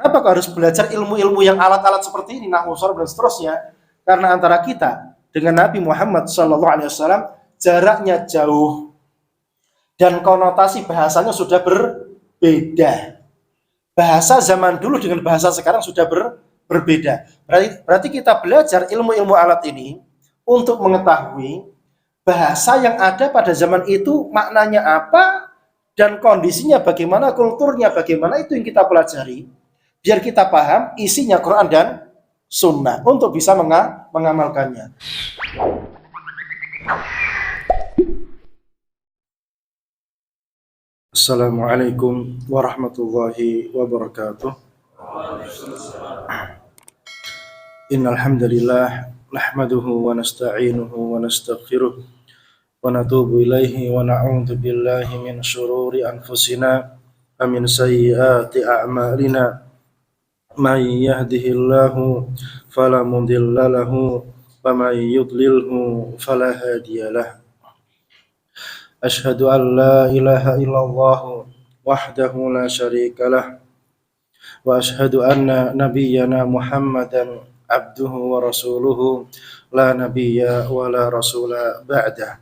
Kenapa kok harus belajar ilmu-ilmu yang alat-alat seperti ini, nahwu, sharaf dan seterusnya? Karena antara kita dengan Nabi Muhammad SAW jaraknya jauh dan konotasi bahasanya sudah berbeda. Bahasa zaman dulu dengan bahasa sekarang sudah berbeda. Berarti kita belajar ilmu-ilmu alat ini untuk mengetahui bahasa yang ada pada zaman itu maknanya apa dan kondisinya bagaimana, kulturnya bagaimana, itu yang kita pelajari. Biar kita paham isinya Quran dan Sunnah untuk bisa mengamalkannya. Assalamualaikum warahmatullahi wabarakatuh. Innal hamdalillah nahmaduhu wa nasta'inuhu wa nastaghfiruh wa natubu ilaihi wa na'udzu billahi min syururi anfusina wa min sayyiati a'malina. May yahdihillahu fala mudilla lahu wa may yudlilhu fala hadiyalah. Asyhadu an la ilaha illallah wahdahu la syarikalah wa asyhadu anna nabiyyana Muhammadan abduhu wa rasuluhu la nabiyya wa la rasula ba'dah.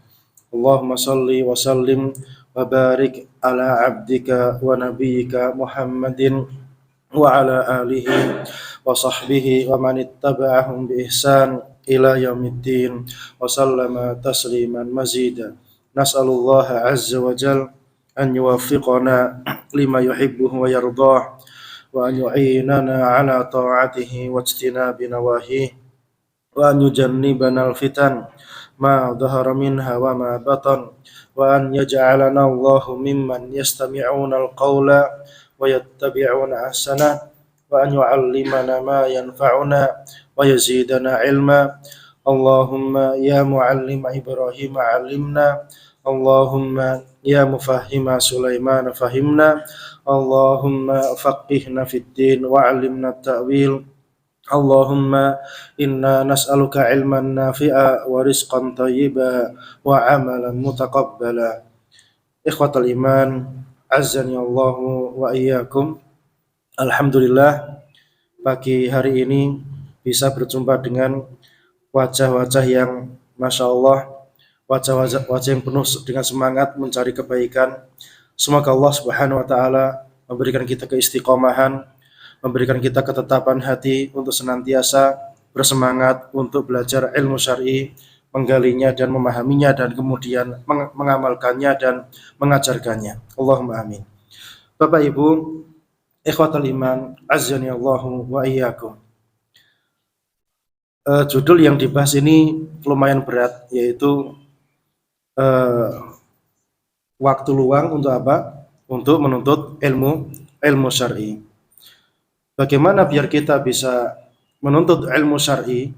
Allahumma salli wa sallim wa barik ala abdika wa nabiyyika Muhammadin wa ala alihi wa sahbihi wa man ittaba'ahum bi ihsan ila yaumiddin wa sallama tasliman mazida. Nas'alullaha azza wa jal an yuwaffiqana lima yuhibbuhu wa yardah wa an yu'inana ala ta'atihi wa ijtinabi nawahihi wa an yujannibana al-fitan ma dhahara minha wa ma batan wa an yaj'alana Allahu mimman yastami'una al-qawla wa yattabi'una ahsana wa an yu'allimana ma yanfa'una wa yazidana ilma. Allahumma ya mu'allima Ibrahim 'allimna, Allahumma ya mufahhima Sulaiman fahimna, Allahumma faqihna fid din wa 'allimna at-ta'wil. Allahumma inna nas'aluka ilman nafi'a wa rizqan thayyiba wa 'amalan mutaqabbala. Ikhwatal iman, azzani Allahu wa iyyakum. Alhamdulillah, pagi hari ini bisa berjumpa dengan wajah-wajah yang Masya Allah, wajah yang penuh dengan semangat mencari kebaikan. Semoga Allah Subhanahu wa Ta'ala memberikan kita keistiqomahan, memberikan kita ketetapan hati untuk senantiasa bersemangat untuk belajar ilmu syar'i, menggalinya dan memahaminya, dan kemudian mengamalkannya dan mengajarkannya. Allahumma amin. Bapak Ibu, ikhwatal iman, azzani Allahu wa iyyakum. Judul yang dibahas ini lumayan berat, yaitu waktu luang untuk apa? Untuk menuntut ilmu syar'i. Bagaimana biar kita bisa menuntut ilmu syar'i?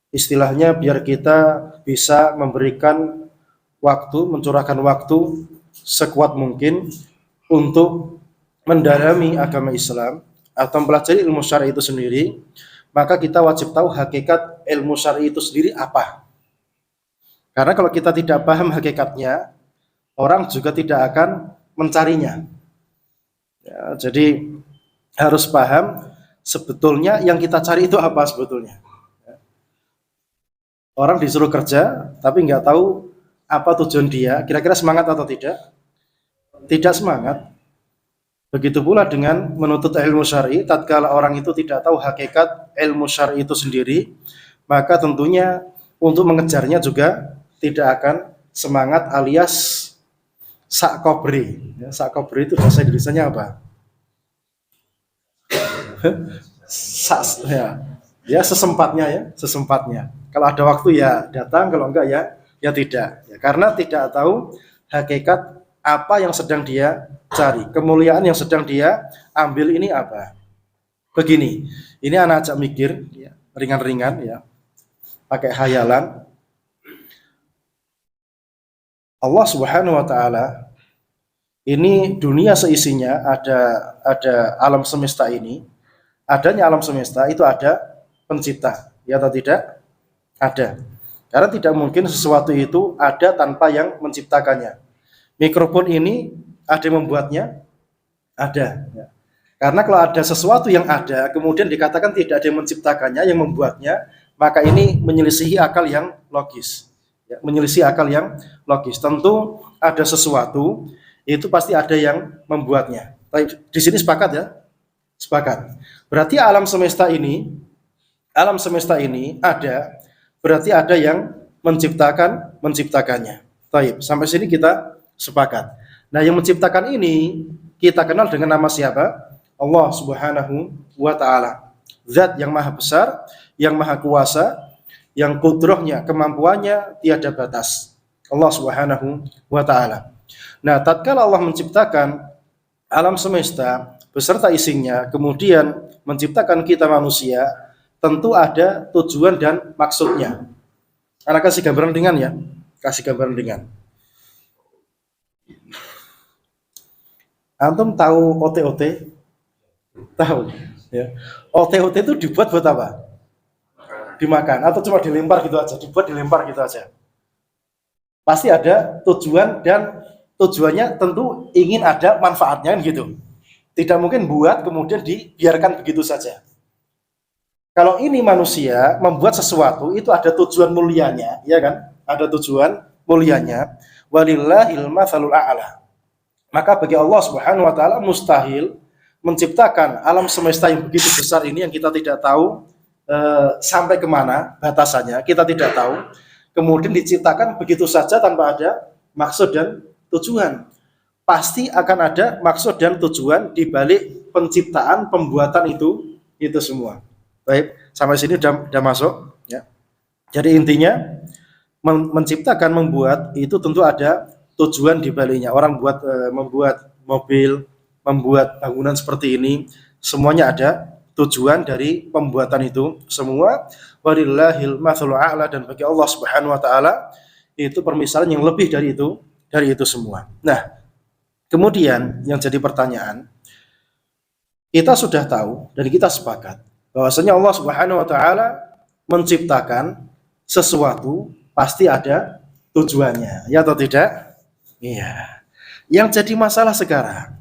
Istilahnya biar kita bisa memberikan waktu, mencurahkan waktu sekuat mungkin untuk mendalami agama Islam atau mempelajari ilmu syar'i itu sendiri. Maka kita wajib tahu hakikat ilmu syar'i itu sendiri apa. Karena kalau kita tidak paham hakikatnya, orang juga tidak akan mencarinya. Ya, jadi harus paham sebetulnya yang kita cari itu apa sebetulnya. Orang disuruh kerja, tapi nggak tahu apa tujuan dia, kira-kira semangat atau tidak? Tidak semangat. Begitu pula dengan menuntut ilmu syar'i, tatkala orang itu tidak tahu hakikat ilmu syar'i itu sendiri, maka tentunya untuk mengejarnya juga tidak akan semangat, alias sakobri. Ya, sakobri itu bahasa Indonesianya apa? Ya sesempatnya. Kalau ada waktu ya datang, kalau enggak ya tidak. Ya, karena tidak tahu hakikat apa yang sedang dia cari, kemuliaan yang sedang dia ambil ini apa. Begini, ini anak ajak mikir, ya, ringan-ringan ya, pakai hayalan. Allah Subhanahu wa Ta'ala, ini dunia seisinya, ada alam semesta ini. Adanya alam semesta itu ada pencipta, ya atau tidak? Ada. Karena tidak mungkin sesuatu itu ada tanpa yang menciptakannya. Mikrofon ini ada yang membuatnya? Ada. Ya. Karena kalau ada sesuatu yang ada, kemudian dikatakan tidak ada yang menciptakannya, yang membuatnya, maka ini menyelisihi akal yang logis. Ya, menyelisihi akal yang logis. Tentu ada sesuatu, itu pasti ada yang membuatnya. Di sini sepakat ya? Sepakat. Berarti alam semesta ini ada, berarti ada yang menciptakannya. Baik, sampai sini kita sepakat. Nah, yang menciptakan ini kita kenal dengan nama siapa? Allah Subhanahu wa taala. Zat yang maha besar, yang maha kuasa, yang kudrahnya, kemampuannya tiada batas. Allah Subhanahu wa taala. Nah, tatkala Allah menciptakan alam semesta beserta isinya, kemudian menciptakan kita manusia, tentu ada tujuan dan maksudnya. Anak kasih gambaran ringan ya. Kasih gambaran ringan. Antum tahu OT-OT? Tahu ya. OT-OT itu dibuat buat apa? Dimakan atau cuma dilempar gitu aja? Dibuat dilempar gitu aja. Pasti ada tujuan dan tujuannya tentu ingin ada manfaatnya gitu. Tidak mungkin buat kemudian dibiarkan begitu saja. Kalau ini manusia membuat sesuatu itu ada tujuan mulianya, ya kan? Ada tujuan mulianya. Walillahil matsalul a'la. Maka bagi Allah Subhanahu wa taala mustahil menciptakan alam semesta yang begitu besar ini yang kita tidak tahu sampai kemana batasannya, kita tidak tahu. Kemudian diciptakan begitu saja tanpa ada maksud dan tujuan. Pasti akan ada maksud dan tujuan di balik penciptaan, pembuatan itu semua. Baik, sampai sini udah masuk ya. Jadi intinya menciptakan, membuat itu tentu ada tujuan di baliknya. Orang membuat mobil, membuat bangunan seperti ini, semuanya ada tujuan dari pembuatan itu semua. Walillahil matsalul a'la, dan bagi Allah Subhanahu wa taala itu permisalan yang lebih dari itu semua. Nah, kemudian yang jadi pertanyaan, kita sudah tahu dan kita sepakat bahwasanya Allah Subhanahu wa taala menciptakan sesuatu pasti ada tujuannya, ya atau tidak? Iya. Yang jadi masalah sekarang,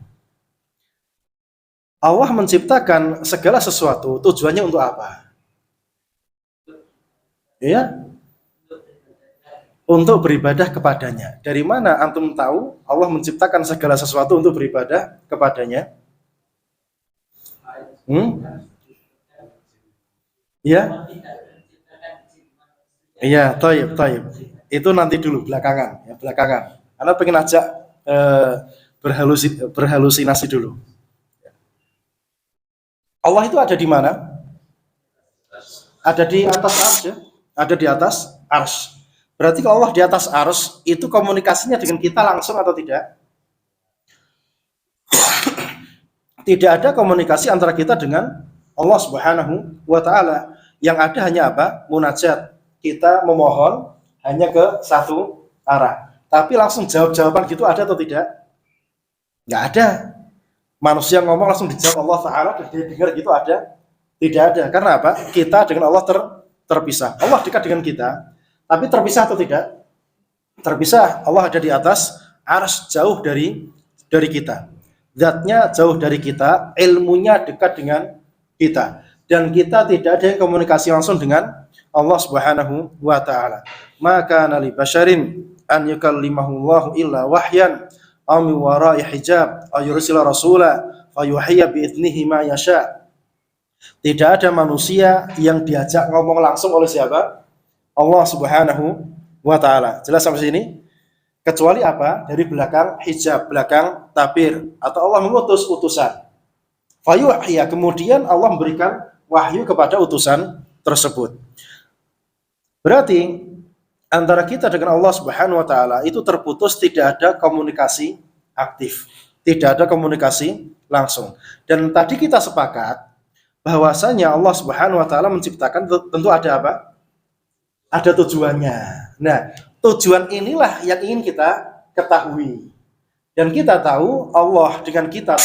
Allah menciptakan segala sesuatu, tujuannya untuk apa? Ya, untuk beribadah kepadanya. Dari mana antum tahu Allah menciptakan segala sesuatu untuk beribadah kepadanya? Ya, iya, taib. Itu nanti dulu belakangan, ya belakangan. Anda pengen ajak berhalusinasi dulu. Allah itu ada di mana? Ada di atas arsy, ya? Ada di atas arsy. Berarti kalau Allah di atas arsy, itu komunikasinya dengan kita langsung atau tidak? Tidak ada komunikasi antara kita dengan Allah Subhanahu wa taala. Yang ada hanya apa? Munajat. Kita memohon hanya ke satu arah. Tapi langsung jawab-jawaban gitu ada atau tidak? Nggak ada. Manusia ngomong langsung dijawab Allah taala dan dia dengar gitu ada? Tidak ada. Karena apa? Kita dengan Allah terpisah. Allah dekat dengan kita, tapi terpisah atau tidak? Terpisah. Allah ada di atas arsy, jauh dari kita. Zatnya jauh dari kita, ilmunya dekat dengan kita, dan kita tidak ada yang komunikasi langsung dengan Allah Subhanahu wa taala. Maka nali basyarin an yukallimahullahu illa wahyan aw min wara'i hijab aw yursila rasula fayuhiyya bi idnihi ma yasha. Tidak ada manusia yang diajak ngomong langsung oleh siapa? Allah Subhanahu wa taala. Jelas sampai sini? Kecuali apa? Dari belakang hijab, belakang tabir, atau Allah mengutus utusan. Fayuhiyya, kemudian Allah memberikan wahyu kepada utusan tersebut. Berarti antara kita dengan Allah Subhanahu wa taala itu terputus, tidak ada komunikasi aktif, tidak ada komunikasi langsung. Dan tadi kita sepakat bahwasanya Allah Subhanahu wa taala menciptakan tentu ada apa? Ada tujuannya. Nah, tujuan inilah yang ingin kita ketahui. Dan kita tahu Allah dengan kita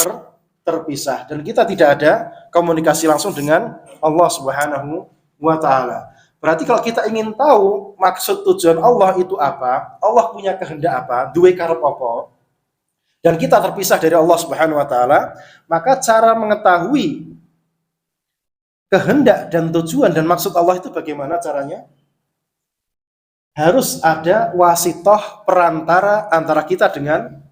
terpisah, dan kita tidak ada komunikasi langsung dengan Allah Subhanahu wa taala. Berarti kalau kita ingin tahu maksud tujuan Allah itu apa, Allah punya kehendak apa, duwe karep apa, dan kita terpisah dari Allah Subhanahu wa taala, maka cara mengetahui kehendak dan tujuan dan maksud Allah itu bagaimana caranya? Harus ada wasitoh perantara antara kita dengan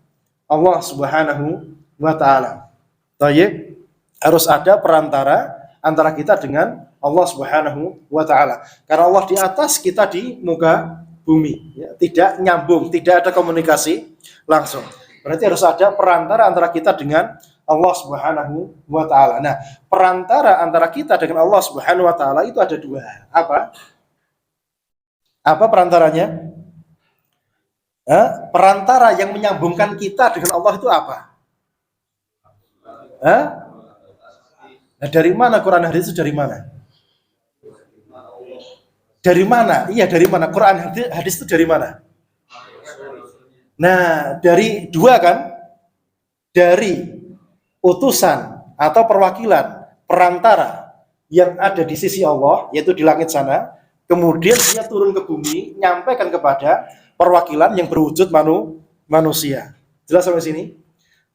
Allah Subhanahu wa taala. Baik, harus ada perantara antara kita dengan Allah Subhanahu wa taala. Karena Allah di atas, kita di muka bumi, ya, tidak nyambung, tidak ada komunikasi langsung. Berarti harus ada perantara antara kita dengan Allah Subhanahu wa taala. Nah, perantara antara kita dengan Allah Subhanahu wa taala itu ada dua. Apa? Apa perantaranya? Perantara yang menyambungkan kita dengan Allah itu apa? Nah, dari mana Quran hadis itu dari mana? Dari mana? Iya, dari mana? Quran hadis itu dari mana? Nah, dari dua kan? Dari utusan atau perwakilan perantara yang ada di sisi Allah, yaitu di langit sana, kemudian dia turun ke bumi, nyampaikan kepada perwakilan yang berwujud manusia. Jelas sampai sini?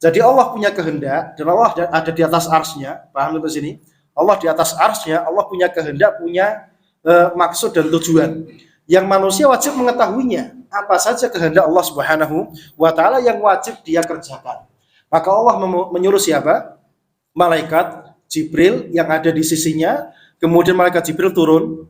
Jadi Allah punya kehendak, dan Allah ada di atas arsy-Nya. Paham sampai sini? Allah di atas arsy-Nya, Allah punya kehendak, punya maksud dan tujuan. Yang manusia wajib mengetahuinya. Apa saja kehendak Allah Subhanahu wa taala yang wajib dia kerjakan. Maka Allah menyuruh siapa? Malaikat Jibril yang ada di sisinya. Kemudian malaikat Jibril turun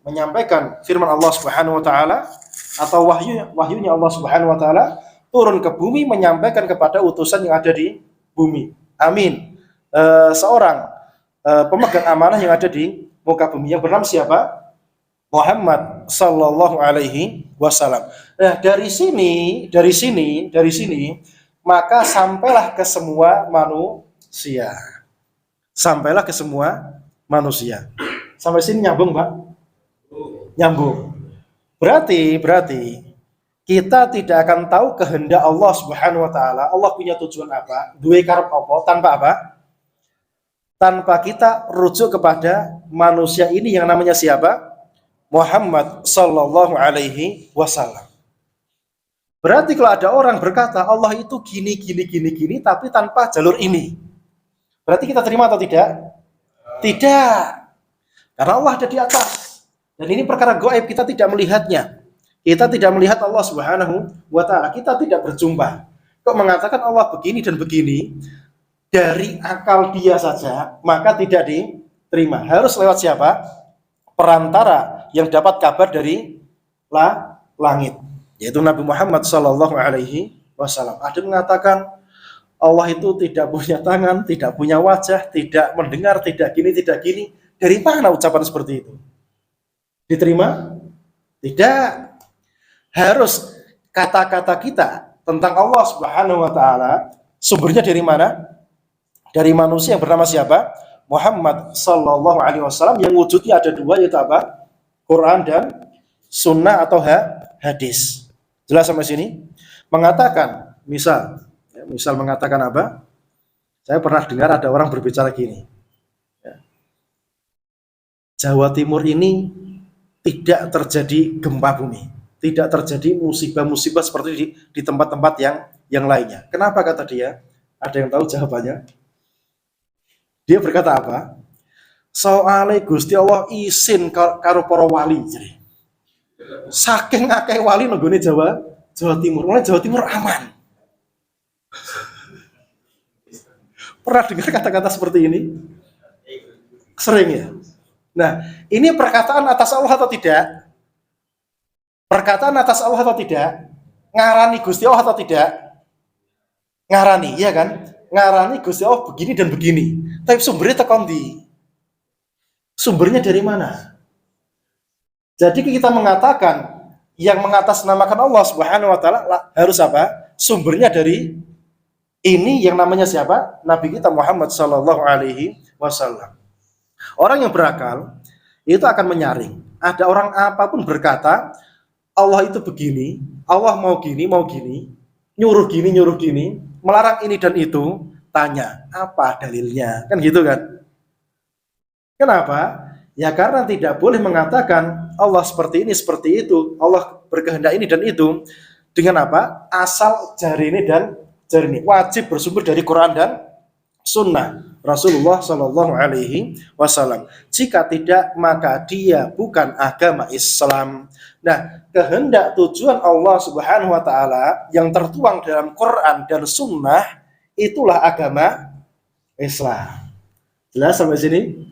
menyampaikan firman Allah Subhanahu wa taala atau wahyunya Allah Subhanahu wa taala, turun ke bumi menyampaikan kepada utusan yang ada di bumi. Amin. Seorang pemegang amanah yang ada di muka bumi yang bernama siapa? Muhammad sallallahu alaihi wasallam. Nah, dari sini maka sampailah ke semua manusia. Sampailah ke semua manusia. Sampai sini nyambung, Pak? Nyambung. Berarti kita tidak akan tahu kehendak Allah Subhanahu wa taala. Allah punya tujuan apa? Duwe karep apa? Tanpa apa? Tanpa kita rujuk kepada manusia ini yang namanya siapa? Muhammad sallallahu alaihi wasallam. Berarti kalau ada orang berkata Allah itu gini tapi tanpa jalur ini, berarti kita terima atau tidak? Tidak. Karena Allah ada di atas. Dan ini perkara gaib, kita tidak melihatnya. Kita tidak melihat Allah Subhanahu wa taala. Kita tidak berjumpa. Kok mengatakan Allah begini dan begini dari akal dia saja, maka tidak diterima. Harus lewat siapa? Perantara yang dapat kabar dari langit, yaitu Nabi Muhammad sallallahu alaihi wasallam. Ada mengatakan Allah itu tidak punya tangan, tidak punya wajah, tidak mendengar, tidak gini. Dari mana ucapan seperti itu? Diterima? Tidak. Harus kata-kata kita tentang Allah Subhanahu wa taala sumbernya dari mana? Dari manusia yang bernama siapa? Muhammad sallallahu alaihi wasallam, yang wujudnya ada dua, yaitu apa? Quran dan sunnah atau hadis. Jelas sampai sini? Mengatakan, misal mengatakan apa? Saya pernah dengar ada orang berbicara gini. Jawa Timur ini tidak terjadi gempa bumi, tidak terjadi musibah-musibah seperti di tempat-tempat yang lainnya. Kenapa kata dia? Ada yang tahu jawabannya? Dia berkata apa? Soale Gusti Allah isin karo para wali. Jadi, saking akeh wali nenggone Jawa Timur. Mulai Jawa Timur aman. Pernah dengar kata-kata seperti ini? Sering ya? Nah, ini perkataan atas Allah atau tidak? Perkataan atas Allah atau tidak? Ngarani Gusti Allah atau tidak? Ngarani, iya kan? Ngarani Gusti Allah begini dan begini. Tapi sumbernya tekan di. Sumbernya dari mana? Jadi kita mengatakan yang mengatasnamakan Allah Subhanahu wa taala harus apa? Sumbernya dari ini yang namanya siapa? Nabi kita Muhammad sallallahu alaihi wasallam. Orang yang berakal itu akan menyaring. Ada orang apapun berkata Allah itu begini, Allah mau gini, nyuruh gini, melarang ini dan itu, tanya, apa dalilnya? Kan gitu kan? Kenapa? Ya karena tidak boleh mengatakan Allah seperti ini, seperti itu, Allah berkehendak ini dan itu, dengan apa? Asal jari ini dan jernih. Wajib bersumber dari Quran dan sunnah Rasulullah Shallallahu Alaihi Wasallam. Jika tidak, maka dia bukan agama Islam. Nah, kehendak tujuan Allah Subhanahu Wa Taala yang tertuang dalam Quran dan Sunnah itulah agama Islam. Jelas sampai sini?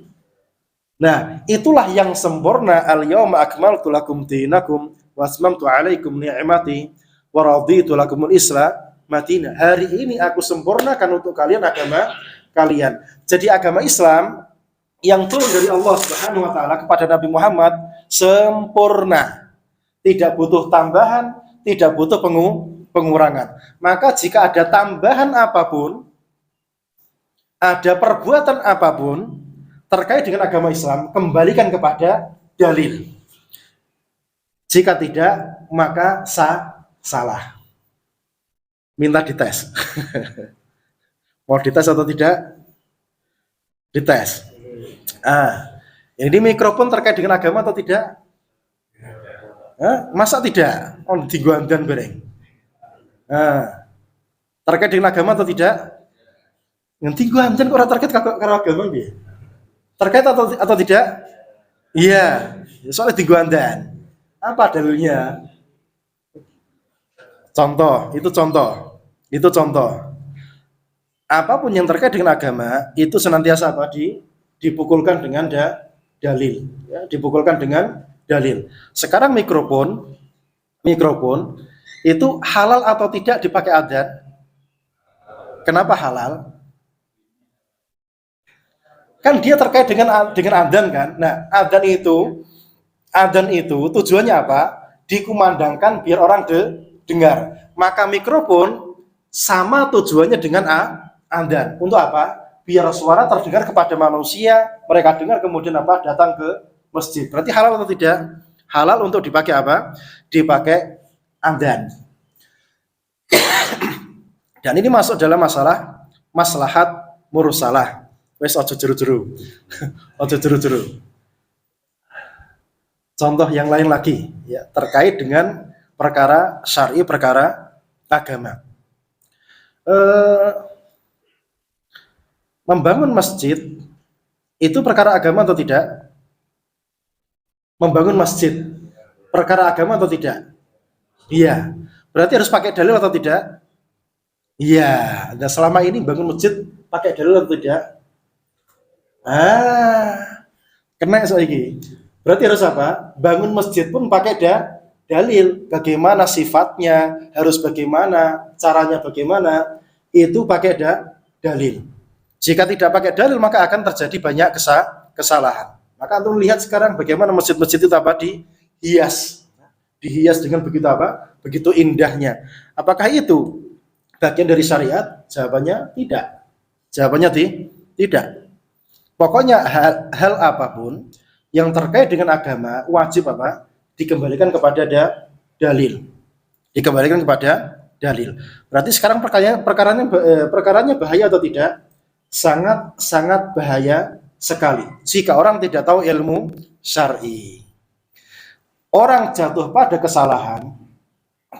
Nah, itulah yang sempurna. Al-yawma akmaltu lakum dinakum wa atmamtu alaikum ni'mati wa raditu lakumul Islam madina. Hari ini aku sempurnakan untuk kalian agama kalian. Jadi agama Islam yang turun dari Allah Subhanahu wa taala kepada Nabi Muhammad sempurna. Tidak butuh tambahan, tidak butuh pengurangan. Maka jika ada tambahan apapun, ada perbuatan apapun terkait dengan agama Islam, kembalikan kepada dalil. Jika tidak, maka salah. Minta dites. Mau dites atau tidak? Dites. Ini mikrofon terkait dengan agama atau tidak? Masa tidak? Oh, diguandan bareng. Terkait dengan agama atau tidak? Nanti guandan kok terkait karo agama piye? Terkait atau tidak? Iya, soalnya diguandan. Apa dalilnya? Itu contoh. Apapun yang terkait dengan agama itu senantiasa apa? Dipukulkan dengan dalil. Ya, dipukulkan dengan dalil. Sekarang mikrofon itu halal atau tidak dipakai adzan? Kenapa halal? Kan dia terkait dengan adzan kan. Nah, adzan itu tujuannya apa? Dikumandangkan biar orang dengar. Maka mikrofon sama tujuannya dengan adzan. Untuk apa? Biar suara terdengar kepada manusia, mereka dengar kemudian apa? Datang ke masjid. Berarti halal atau tidak? Halal untuk dipakai apa? Dipakai adzan. Dan ini masuk dalam masalah maslahat mursalah. Wes ojo jeru-jeru. Ojo jeru-jeru. Contoh yang lain lagi ya, terkait dengan perkara syar'i, perkara agama. Membangun masjid itu perkara agama atau tidak? Membangun masjid perkara agama atau tidak? Iya. Berarti harus pakai dalil atau tidak? Iya. Dan selama ini bangun masjid pakai dalil atau tidak? Kena saiki. Berarti harus apa? Bangun masjid pun pakai dalil. Bagaimana sifatnya, harus bagaimana, caranya bagaimana, itu pakai dalil. Jika tidak pakai dalil, maka akan terjadi banyak kesalahan. Maka antum lihat sekarang bagaimana masjid-masjid itu apa? Dihias dengan begitu apa? Begitu indahnya. Apakah itu bagian dari syariat? Jawabannya tidak. Jawabannya tidak. Pokoknya hal apapun yang terkait dengan agama wajib apa? Dikembalikan kepada dalil. Dikembalikan kepada dalil. Berarti sekarang perkaranya bahaya atau tidak? Sangat bahaya sekali jika orang tidak tahu ilmu syar'i. Orang jatuh pada kesalahan,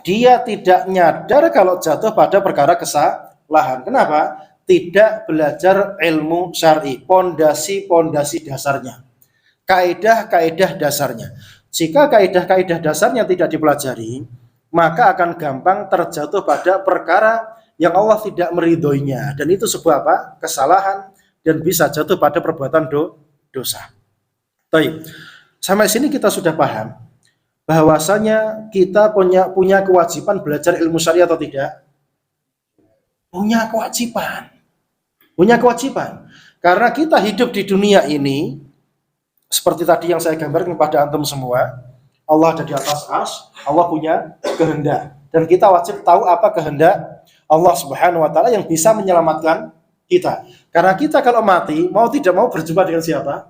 dia tidak nyadar kalau jatuh pada perkara kesalahan. Kenapa? Tidak belajar ilmu syar'i, pondasi dasarnya, kaidah dasarnya. Jika kaidah dasarnya tidak dipelajari, maka akan gampang terjatuh pada perkara yang Allah tidak meridhoinya, dan itu sebuah apa? Kesalahan, dan bisa jatuh pada perbuatan dosa. Baik, sampai sini kita sudah paham bahwasanya kita punya kewajiban belajar ilmu syariat atau tidak? Punya kewajiban. Karena kita hidup di dunia ini, seperti tadi yang saya gambarkan kepada antum semua, Allah ada di atas arsy, Allah punya kehendak. Dan kita wajib tahu apa kehendak Allah Subhanahu wa taala yang bisa menyelamatkan kita. Karena kita kalau mati, mau tidak mau berjumpa dengan siapa?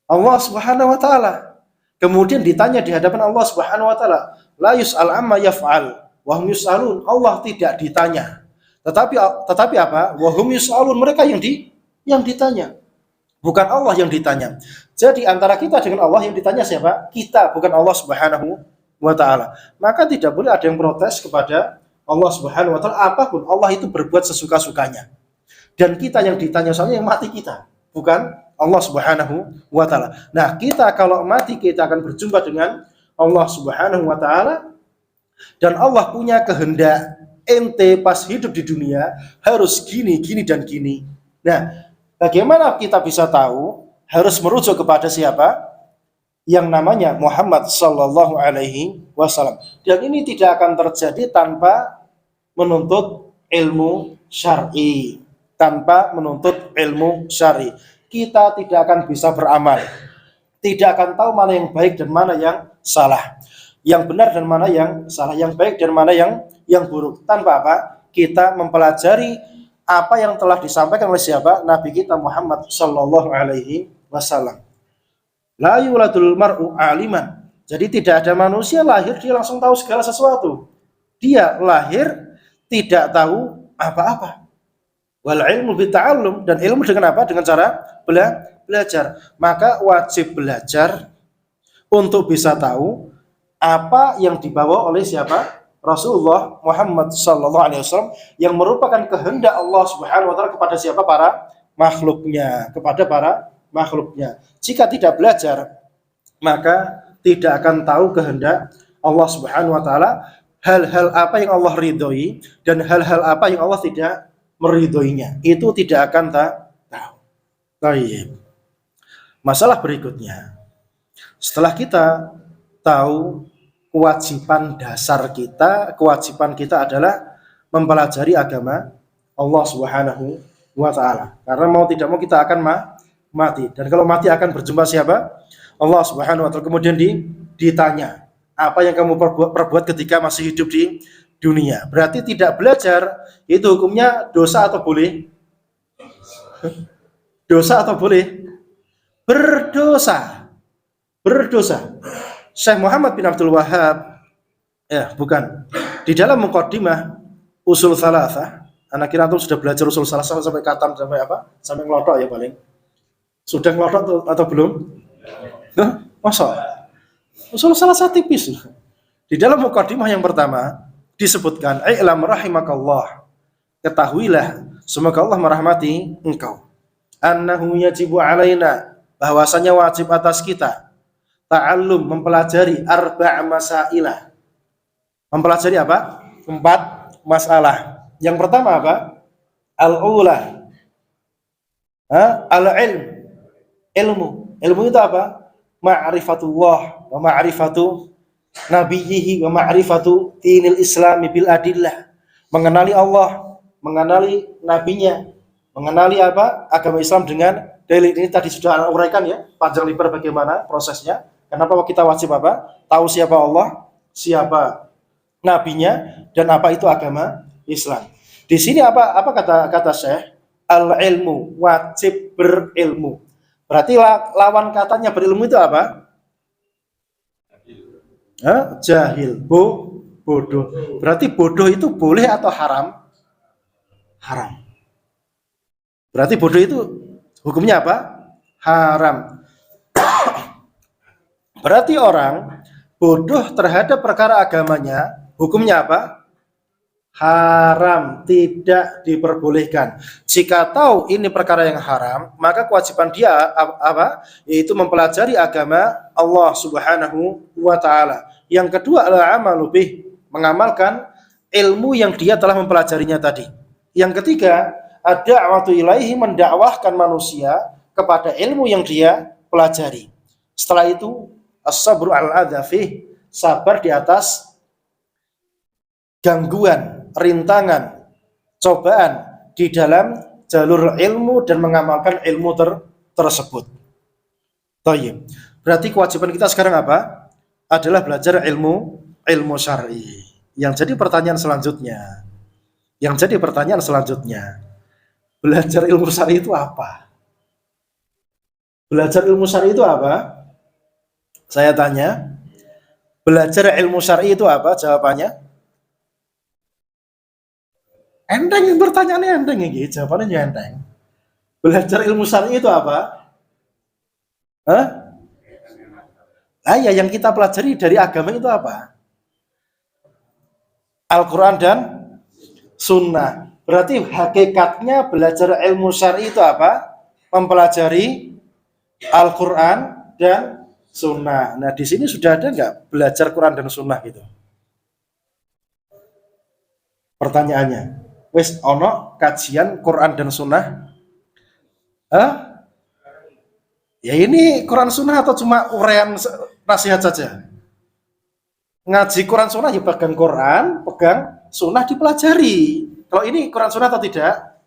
Allah Subhanahu wa taala. Kemudian ditanya di hadapan Allah Subhanahu wa taala, la yus'al amma yaf'al wa hum yus'alun. Allah tidak ditanya. Tetapi apa? Wa hum yus'alun, mereka yang ditanya. Bukan Allah yang ditanya. Jadi antara kita dengan Allah yang ditanya siapa? Kita, bukan Allah Subhanahu wa taala. Maka tidak boleh ada yang protes kepada Allah Subhanahu wa taala, apapun Allah itu berbuat sesuka-sukanya. Dan kita yang ditanya soalnya yang mati kita, bukan Allah Subhanahu wa taala. Nah, kita kalau mati kita akan berjumpa dengan Allah Subhanahu wa taala, dan Allah punya kehendak ente pas hidup di dunia harus gini, gini dan gini. Nah, bagaimana kita bisa tahu? Harus merujuk kepada siapa? Yang namanya Muhammad sallallahu alaihi wasallam. Dan ini tidak akan terjadi tanpa menuntut ilmu syar'i. Tanpa menuntut ilmu syar'i, kita tidak akan bisa beramal. Tidak akan tahu mana yang baik dan mana yang salah. Yang benar dan mana yang salah, yang baik dan mana yang buruk. Tanpa apa? Kita mempelajari apa yang telah disampaikan oleh siapa? Nabi kita Muhammad sallallahu alaihi wasallam. La yuladul mar'u aliman. Jadi tidak ada manusia lahir dia langsung tahu segala sesuatu. Dia lahir tidak tahu apa-apa. Wal ilmu bita'allum, dan ilmu dengan apa? Dengan cara belajar. Maka wajib belajar untuk bisa tahu apa yang dibawa oleh siapa? Rasulullah Muhammad sallallahu alaihi wasallam, yang merupakan kehendak Allah Subhanahu wa taala kepada siapa? Para makhluknya, kepada para makhluknya. Jika tidak belajar, maka tidak akan tahu kehendak Allah Subhanahu wa taala, hal-hal apa yang Allah ridhoi dan hal-hal apa yang Allah tidak meridhoinya. Itu tidak akan tahu. Baik. Masalah berikutnya, setelah kita tahu kewajiban dasar kita, kewajiban kita adalah mempelajari agama Allah Subhanahu wa taala. Karena mau tidak mau kita akan mati. Dan kalau mati akan berjumpa siapa? Allah Subhanahu wa taala. Kemudian ditanya, apa yang kamu perbuat ketika masih hidup di dunia? Berarti tidak belajar itu hukumnya dosa atau boleh? Dosa atau boleh? Berdosa. Syekh Muhammad bin Abdul Wahhab, bukan, di dalam muqaddimah usul salasah, anak kira antum sudah belajar usul salasah sampai katam, sampai apa? Sampai ngelotok ya paling. Sudah ngelotok atau belum? Masa? Usul salasah tipis. Di dalam muqaddimah yang pertama disebutkan, "I'lam rahimakallah." Ketahuilah, semoga Allah merahmati engkau. Annahu yajibu alaina, bahwasanya wajib atas kita, ta'allum, mempelajari arba' masailah. Mempelajari apa? 4 masalah. Yang pertama apa? Al-ula. Al-ilm. Ilmu itu apa? Ma'rifatullah wa ma'rifatu nabiyyihi wa ma'rifatu dinil islami bil adillah. Mengenali Allah, mengenali nabinya, mengenali apa? Agama Islam dengan dalil. Ini tadi sudah uraikan ya, panjang lebar bagaimana prosesnya. Kenapa kita wajib apa? Tahu siapa Allah, siapa nabinya, dan apa itu agama Islam. Di sini apa kata Syekh? Al-ilmu, wajib berilmu. Berarti lawan katanya berilmu itu apa? Jahil, bodoh. Berarti bodoh itu boleh atau haram? Haram. Berarti bodoh itu hukumnya apa? Haram. Berarti orang bodoh terhadap perkara agamanya, hukumnya apa? Haram, tidak diperbolehkan. Jika tahu ini perkara yang haram, maka kewajiban dia apa? Yaitu mempelajari agama Allah Subhanahu wa taala. Yang kedua adalah amalu bih, mengamalkan ilmu yang dia telah mempelajarinya tadi. Yang ketiga, ad-da'watu ilaihi, mendakwahkan manusia kepada ilmu yang dia pelajari. Setelah itu, as-sabru al-adha fih, sabar di atas gangguan, rintangan, cobaan di dalam jalur ilmu dan mengamalkan ilmu tersebut. Tayyib. Berarti kewajiban kita sekarang apa? Adalah belajar ilmu syar'i. Yang jadi pertanyaan selanjutnya, belajar ilmu syar'i itu apa? Belajar ilmu syar'i itu apa? Saya tanya, belajar ilmu syar'i itu apa? Jawabannya enteng, pertanyaannya enteng ini, jawabannya enteng. Belajar ilmu syar'i itu apa? Ya yang kita pelajari dari agama itu apa? Al-Quran dan Sunnah. Berarti hakikatnya belajar ilmu syar'i itu apa? Mempelajari Al-Quran dan Sunnah. Nah, di sini sudah ada nggak belajar Quran dan Sunnah gitu? Pertanyaannya, wis ono kajian Quran dan Sunnah? Ya ini Quran Sunnah atau cuma uraian nasihat saja? Ngaji Quran Sunnah ya pegang Quran, pegang Sunnah dipelajari. Kalau ini Quran Sunnah atau tidak?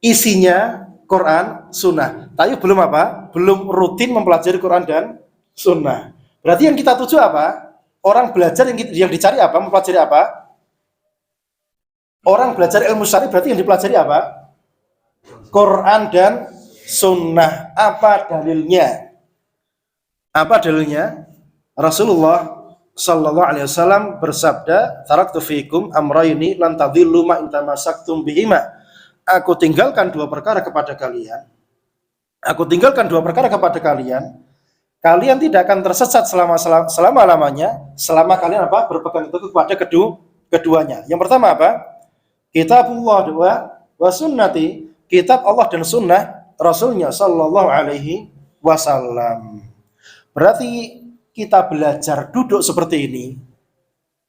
Isinya Quran Sunnah. Tapi belum apa? Belum rutin mempelajari Quran dan Sunnah. Berarti yang kita tuju apa? Orang belajar yang dicari apa? Mempelajari apa? Orang belajar ilmu syar'i berarti yang dipelajari apa? Quran dan Sunnah. Apa dalilnya? Apa dalilnya? Rasulullah Sallallahu Alaihi Wasallam bersabda, "Taraktu fiikum amrayni lan tadhillu ma in tamassaktum bihima." Aku tinggalkan dua perkara kepada kalian. Aku tinggalkan dua perkara kepada kalian. Kalian tidak akan tersesat selama-lamanya selama kalian apa? Berpegang teguh kepada keduanya. Yang pertama apa? Kitabullah wa sunnati. Kitab Allah dan sunnah Rasulnya Sallallahu Alaihi Wasallam. Berarti kita belajar duduk seperti ini,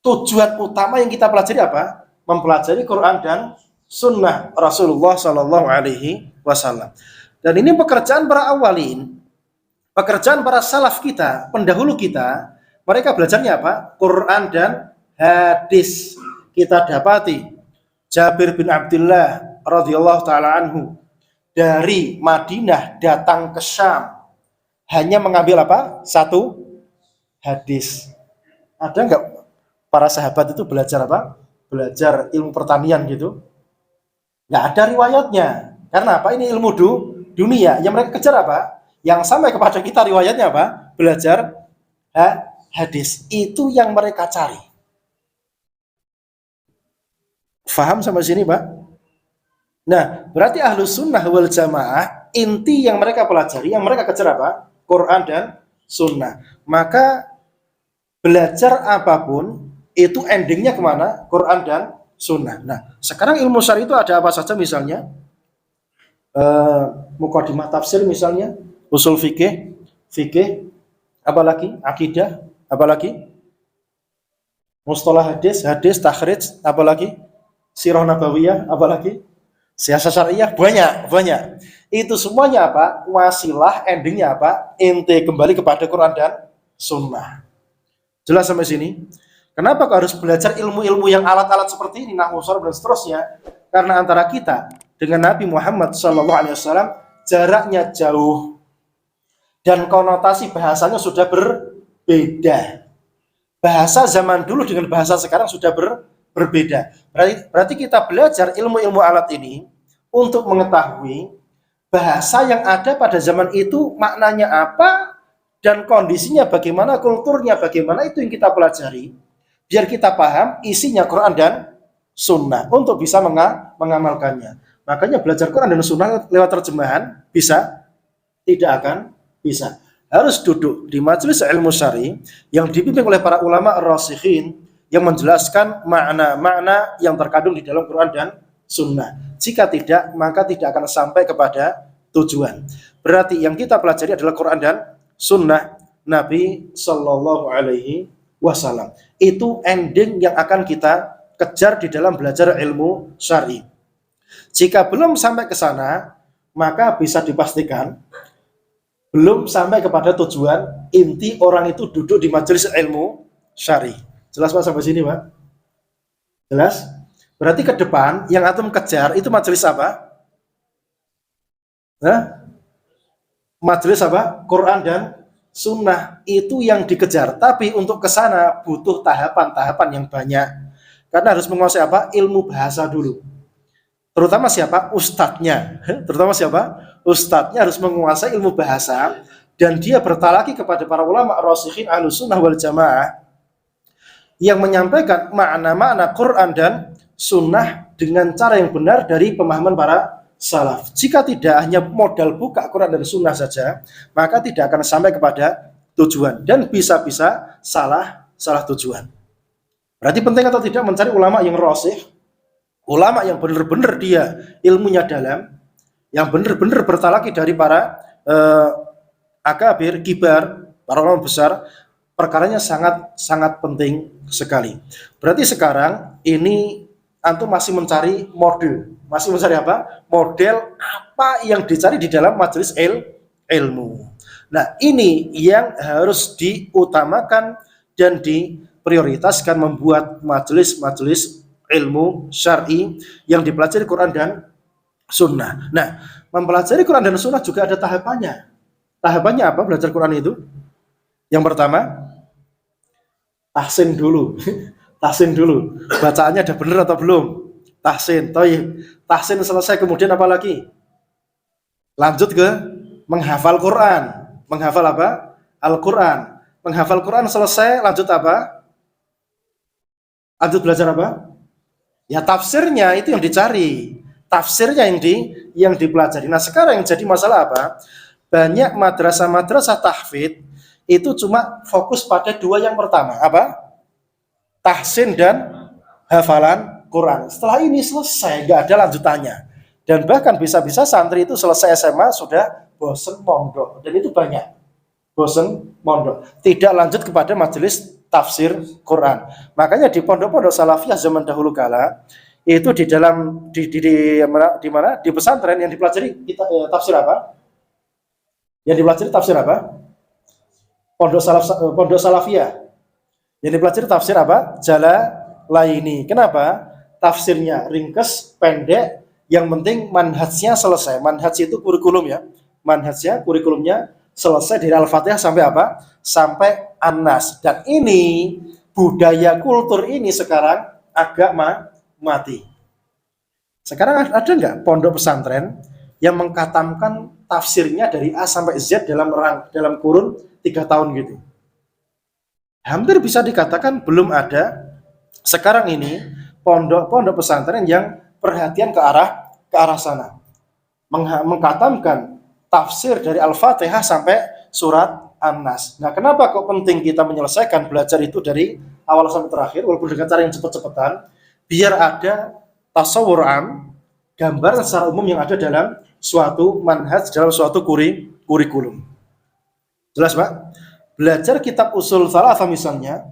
tujuan utama yang kita pelajari apa? Mempelajari Quran dan Sunnah Rasulullah Sallallahu Alaihi Wasallam. Dan ini pekerjaan para awalin, pekerjaan para salaf kita, pendahulu kita. Mereka belajarnya apa? Quran dan hadis. Kita dapati Jabir bin Abdullah radhiyallahu taala anhu dari Madinah datang ke Syam hanya mengambil apa? Satu hadis. Ada nggak para sahabat itu belajar apa? Belajar ilmu pertanian gitu? Nggak ada riwayatnya. Karena apa? Ini ilmu dunia. Yang mereka kejar apa? Yang sampai kepada kita riwayatnya apa? Belajar hadis. Itu yang mereka cari. Faham sampai sini, Pak? Nah, berarti ahlus sunnah wal jamaah, inti yang mereka pelajari, yang mereka kejar apa? Quran dan Sunnah. Maka belajar apapun itu endingnya kemana? Quran dan Sunnah. Nah, sekarang ilmu syar'i itu ada apa saja misalnya? Muqaddimah tafsir misalnya, usul fikih, apalagi akidah, apalagi mustalah hadis, takhrij, apalagi sirah nabawiyah, apalagi siasat syariah, banyak. Itu semuanya apa? Wasilah, endingnya apa? Inti kembali kepada Quran dan Sunnah. Jelas sampai sini? Kenapa kau harus belajar ilmu-ilmu yang alat-alat seperti ini, nahwu, sharh dan seterusnya? Karena antara kita dengan Nabi Muhammad SAW jaraknya jauh dan konotasi bahasanya sudah berbeda. Bahasa zaman dulu dengan bahasa sekarang sudah berbeda. Berarti kita belajar ilmu-ilmu alat ini untuk mengetahui bahasa yang ada pada zaman itu maknanya apa dan kondisinya bagaimana, kulturnya bagaimana, itu yang kita pelajari biar kita paham isinya Quran dan Sunnah untuk bisa mengamalkannya. Makanya belajar Quran dan Sunnah lewat terjemahan bisa? Tidak akan bisa. Harus duduk di majelis ilmu syar'i yang dipimpin oleh para ulama ar-rasikhin yang menjelaskan makna-makna yang terkandung di dalam Quran dan Sunnah. Jika tidak, maka tidak akan sampai kepada tujuan. Berarti yang kita pelajari adalah Quran dan Sunnah Nabi Sallallahu Alaihi Wasallam. Itu ending yang akan kita kejar di dalam belajar ilmu syar'i. Jika belum sampai ke sana, maka bisa dipastikan belum sampai kepada tujuan inti orang itu duduk di majelis ilmu syar'i. Jelas Pak sampai sini Pak? Jelas? Berarti ke depan yang antum kejar itu majelis apa? Majelis apa? Quran dan Sunnah itu yang dikejar. Tapi untuk ke sana butuh tahapan-tahapan yang banyak. Karena harus menguasai apa? Ilmu bahasa dulu. Terutama siapa? Ustadznya. Terutama siapa? Ustadznya harus menguasai ilmu bahasa. Dan dia bertalaki kepada para ulama rasikhin ahlus sunnah wal jamaah yang menyampaikan makna-makna Quran dan Sunnah dengan cara yang benar dari pemahaman para salaf. Jika tidak hanya modal buka Quran dan Sunnah saja, maka tidak akan sampai kepada tujuan dan bisa-bisa salah tujuan. Berarti penting atau tidak mencari ulama yang rasih, ulama yang benar-benar dia ilmunya dalam, yang benar-benar bertalaki dari para akabir, kibar, para ulama besar, perkaranya sangat sangat penting sekali. Berarti sekarang ini antum masih mencari model, masih mencari apa? Model apa yang dicari di dalam majelis ilmu. Nah, ini yang harus diutamakan dan diprioritaskan membuat majelis-majelis ilmu syar'i yang dipelajari Quran dan Sunnah. Nah, mempelajari Quran dan Sunnah juga ada tahapannya. Tahapannya apa belajar Quran itu? Yang pertama, tahsin dulu. Tahsin dulu. Bacaannya ada benar atau belum? Tahsin. Toyib. Tahsin selesai, kemudian apa lagi? Lanjut ke menghafal Quran. Menghafal apa? Al-Quran. Menghafal Quran selesai, lanjut apa? Lanjut belajar apa? Ya tafsirnya itu yang dicari. Tafsirnya yang dipelajari. Nah, sekarang yang jadi masalah apa? Banyak madrasah-madrasah tahfidz itu cuma fokus pada dua yang pertama. Apa? Tahsin dan hafalan Quran. Setelah ini selesai, nggak ada lanjutannya. Dan bahkan bisa-bisa santri itu selesai SMA sudah bosen mondok. Dan itu banyak. Bosen mondok. Tidak lanjut kepada majelis tafsir Quran. Makanya di pondok-pondok salafiyah zaman dahulu kala itu di dalam di mana di pesantren yang dipelajari kita tafsir apa? Yang dipelajari tafsir apa? Pondok salafiyah. Yang dipelajari tafsir apa? Jalalaini. Kenapa? Tafsirnya ringkas, pendek, yang penting manhajnya selesai. Manhaj itu kurikulum ya. Manhajnya, kurikulumnya selesai dari Al-Fatihah sampai apa? Sampai An-Nas. Dan ini budaya kultur ini sekarang agak mati. Sekarang ada nggak pondok pesantren yang mengkatamkan tafsirnya dari A sampai Z dalam kurun 3 tahun gitu? Hampir bisa dikatakan belum ada. Sekarang ini pondok-pondok pesantren yang perhatian ke arah sana, mengkatamkan tafsir dari Al-Fatihah sampai surat An-Nas. Nah, kenapa kok penting kita menyelesaikan belajar itu dari awal sampai terakhir, walaupun dengan cara yang cepat-cepatan, biar ada tasawwur am, gambaran secara umum yang ada dalam suatu manhaj, dalam suatu kurikulum. Jelas, Pak? Belajar kitab usul salasah misalnya,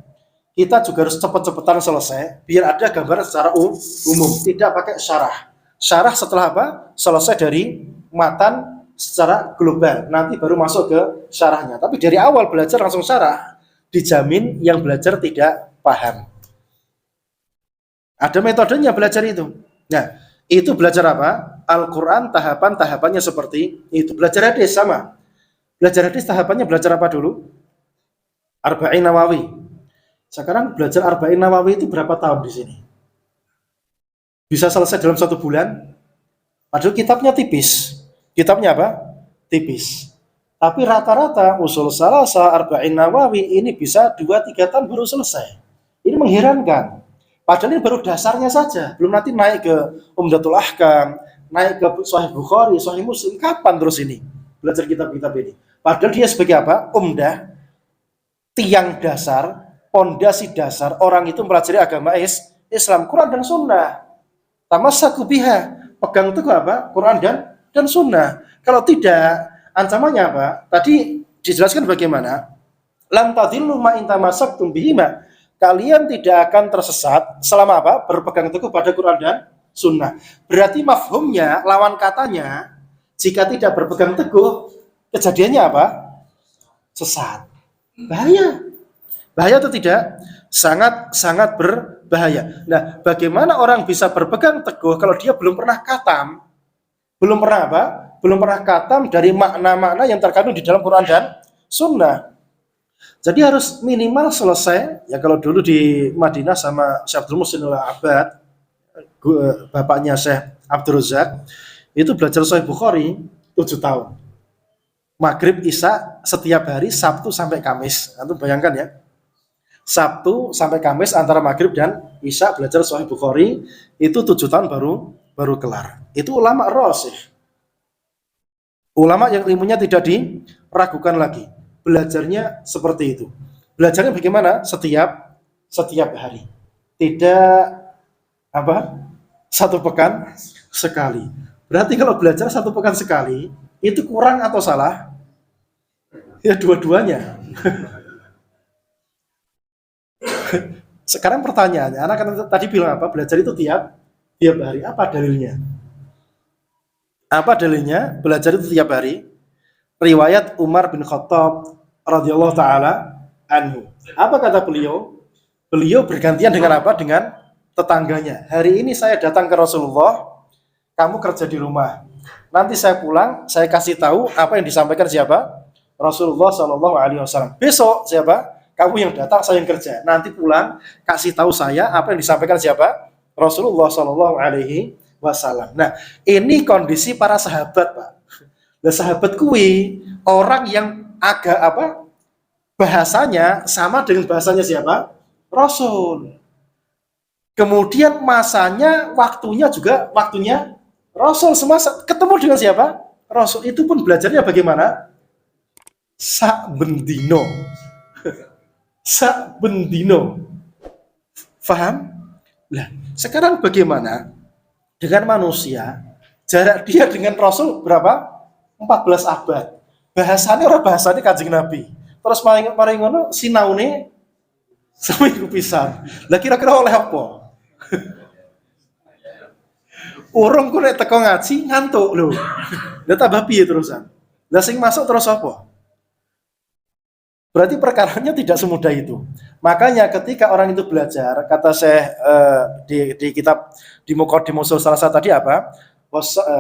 kita juga harus cepat-cepatan selesai, biar ada gambaran secara umum, tidak pakai syarah. Syarah setelah apa? Selesai dari matan secara global, nanti baru masuk ke syarahnya. Tapi dari awal belajar langsung syarah, dijamin yang belajar tidak paham. Ada metodenya belajar itu. Nah, itu belajar apa? Al-Quran tahapannya seperti itu. Belajar hadis sama. Belajar hadis tahapannya belajar apa dulu? Arba'in Nawawi. Sekarang belajar Arba'in Nawawi itu berapa tahun di sini? Bisa selesai dalam 1 bulan? Padahal kitabnya tipis. Kitabnya apa? Tipis. Tapi rata-rata usul salasah Arba'in Nawawi ini bisa 2-3 tahun baru selesai. Ini mengherankan. Padahal ini baru dasarnya saja, belum nanti naik ke Umdatul Ahkam, naik ke Sahih Bukhari, Sahih Muslim. Kapan terus ini belajar kitab-kitab ini? Padahal dia sebagai apa? Umdah, tiang dasar, pondasi dasar orang itu mempelajari agama Islam, Quran dan Sunnah. Tamassaku biha, pegang teguh apa? Quran dan Sunnah. Kalau tidak, ancamannya apa? Tadi dijelaskan bagaimana? Lam tadillu ma in tamassaktum bihima. Kalian tidak akan tersesat selama apa? Berpegang teguh pada Quran dan Sunnah. Berarti mafhumnya, lawan katanya, jika tidak berpegang teguh, kejadiannya apa? Sesat. Bahaya. Bahaya atau tidak? Sangat berbahaya. Nah, bagaimana orang bisa berpegang teguh kalau dia belum pernah khatam? Belum pernah apa? Belum pernah khatam dari makna-makna yang terkandung di dalam Quran dan Sunnah. Jadi harus minimal selesai, ya kalau dulu di Madinah sama Syekh Abdul Muhsin Al-Abbad, bapaknya Syekh Abdul Razak, itu belajar Sahih Bukhari 7 tahun. Maghrib, Isya setiap hari, Sabtu sampai Kamis. Antum bayangkan ya. Sabtu sampai Kamis antara Maghrib dan Isya belajar Sahih Bukhari, itu 7 tahun baru kelar. Itu ulama rasih. Ulama yang ilmunya tidak diragukan lagi. Belajarnya seperti itu. Belajarnya bagaimana? Setiap hari. tidak apa? 1 pekan sekali. Berarti kalau belajar 1 pekan sekali, itu kurang atau salah? Ya dua-duanya. Sekarang pertanyaannya, anak kan tadi bilang apa? Belajar itu tiap hari. Apa dalilnya? Apa dalilnya? Belajar itu tiap hari. Riwayat Umar bin Khattab radhiyallahu taala anhu. Apa kata beliau? Beliau bergantian dengan apa? Dengan tetangganya. Hari ini saya datang ke Rasulullah, kamu kerja di rumah. Nanti saya pulang, saya kasih tahu apa yang disampaikan siapa? Rasulullah Shallallahu Alaihi Wasallam. Besok siapa? Kamu yang datang, saya yang kerja. Nanti pulang, kasih tahu saya apa yang disampaikan siapa? Rasulullah Shallallahu Alaihi Wasallam. Nah, ini kondisi para sahabat, Pak. Nah, sahabat kui orang yang agak apa? Bahasanya sama dengan bahasanya siapa? Rasul. Kemudian masanya, waktunya juga waktunya Rasul. Semasa ketemu dengan siapa? Rasul. Itu pun belajarnya bagaimana? Sak bendino. Sak bendino. Faham? Nah, sekarang bagaimana dengan manusia? Jarak dia dengan Rasul berapa? 14 abad. Bahasanya orang bahasanya Kanjeng Nabi. Terus maring ngono sinaune seminggu pisan. Lah kira-kira oleh apa? Urung ku nek teko ngaji ngantuk lho. Lah tambah piye terusan? Lah sing masuk terus apa? Berarti perkaranya tidak semudah itu. Makanya ketika orang itu belajar, kata saya di kitab di Muqaddimah Ushul Salasah tadi apa?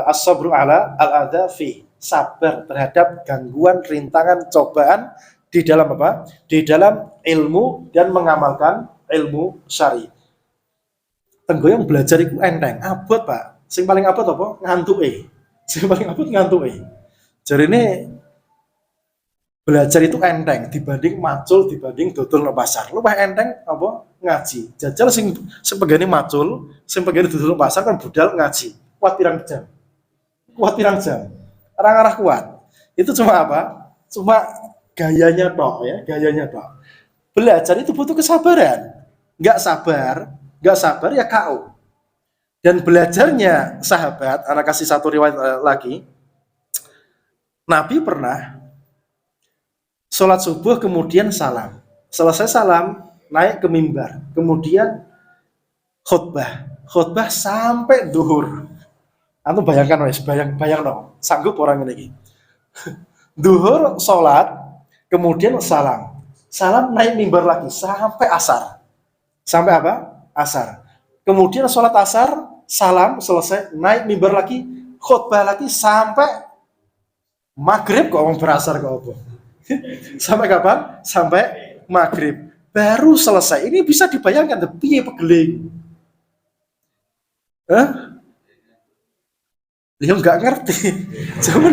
As-sabru ala al-adza fi. Sabar terhadap gangguan, rintangan, cobaan di dalam apa? Di dalam ilmu dan mengamalkan ilmu syar'i. Tenggoyong belajar itu enteng, abot Pak. Sing paling abot apa? Ngantuke. Sing paling abot ngantuke. Jarine belajar itu enteng dibanding macul, dibanding dodol nang pasar. Luwih enteng apa? Ngaji. Jajal sing pegane macul, sing pegane dodol nang pasar kan budal ngaji. Kuat pirang jam. Kuat pirang jam. Arah-arah kuat. Itu cuma apa? Cuma gayanya tok ya, gayanya tok. Belajar itu butuh kesabaran. Enggak sabar ya KO. Dan belajarnya sahabat, anak kasih satu riwayat lagi. Nabi pernah sholat subuh kemudian salam. Selesai salam, naik ke mimbar. Kemudian khutbah sampai duhur. Antum bayangkan wes, bayang no. Sanggup orang ini. Duhur sholat, kemudian salam. Salam naik mimbar lagi sampai asar. Sampai apa? Asar. Kemudian sholat asar, salam selesai, naik mimbar lagi, khutbah lagi sampai maghrib kok orang berasar kok apa? Sampai kapan? Sampai maghrib. Baru selesai. Ini bisa dibayangkan piye pegeling. Hah? Dia nggak ngerti. Zaman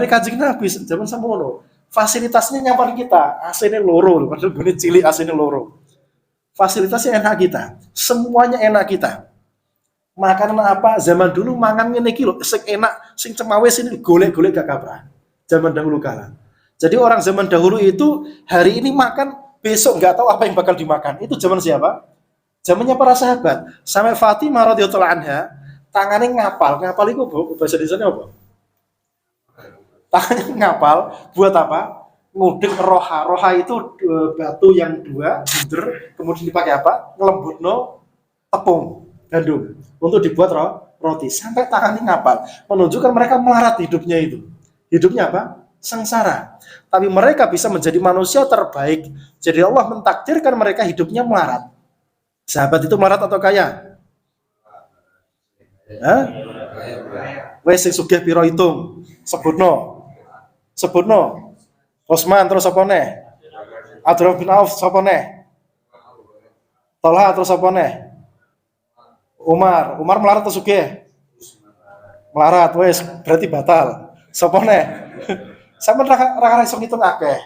Kanjeng Nabi, zaman samono. Fasilitasnya nyampar kita, AC-nya loro, padahal gue cilik AC-nya loro. Fasilitasnya enak kita, semuanya enak kita. Makanan apa? Zaman dulu mangan ngene iki lho, sing enak, sing cemawes ini golek-golek gak kabrah. Zaman dahulu kala. Jadi orang zaman dahulu itu hari ini makan, besok nggak tahu apa yang bakal dimakan. Itu zaman siapa? Zamannya para sahabat. Sampai Fatimah radhiyallahu anha, tangannya ngapal itu bahasa Indonesia apa? Tangannya ngapal buat apa? Ngudek roha itu batu yang dua, bunder, kemudian dipakai apa? Ngelembutno tepung gandum untuk dibuat roti. Sampai tangannya ngapal, menunjukkan mereka melarat hidupnya itu. Hidupnya apa? Sengsara. Tapi mereka bisa menjadi manusia terbaik. Jadi Allah mentakdirkan mereka hidupnya melarat. Sahabat itu melarat atau kaya? Hah? Wes sing sugih pira hitung? Sebutno. Osman terus apa neh? Abdurrahman bin Auf sapa neh? Talha terus apa neh? Umar melarat atau sugih? Melarat, wes berarti batal. Sapa neh? Sampe ra iso ngitung akeh.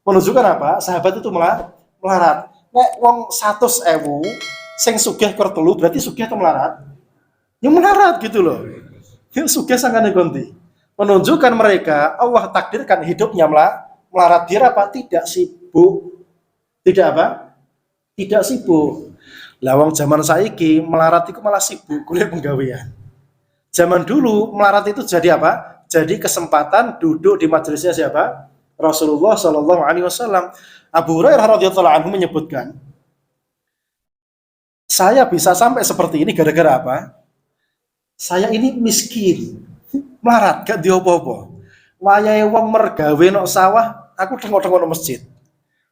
Menunjukkan apa? Sahabat itu melarat. Nek wong 100.000 sing sugih kur telu berarti sugih atau melarat? Ya melarat gitu loh. Ya sugih sangane ganti. Menunjukkan mereka Allah takdirkan hidupnya melarat. Dia apa? Tidak sibuk. Tidak apa? Tidak sibuk. Lawang zaman saiki melarat itu malah sibuk kuliah penggawean. Zaman dulu melarat itu jadi apa? Jadi kesempatan duduk di majelisnya siapa? Rasulullah Shallallahu Alaihi Wasallam. Abu Hurairah radhiyallahu anhu menyebutkan, saya bisa sampai seperti ini gara-gara apa? Saya ini miskin, melarat, gak diopo-opo. Wayahe wong mergawe nok sawah, aku tengok-tengok nok masjid.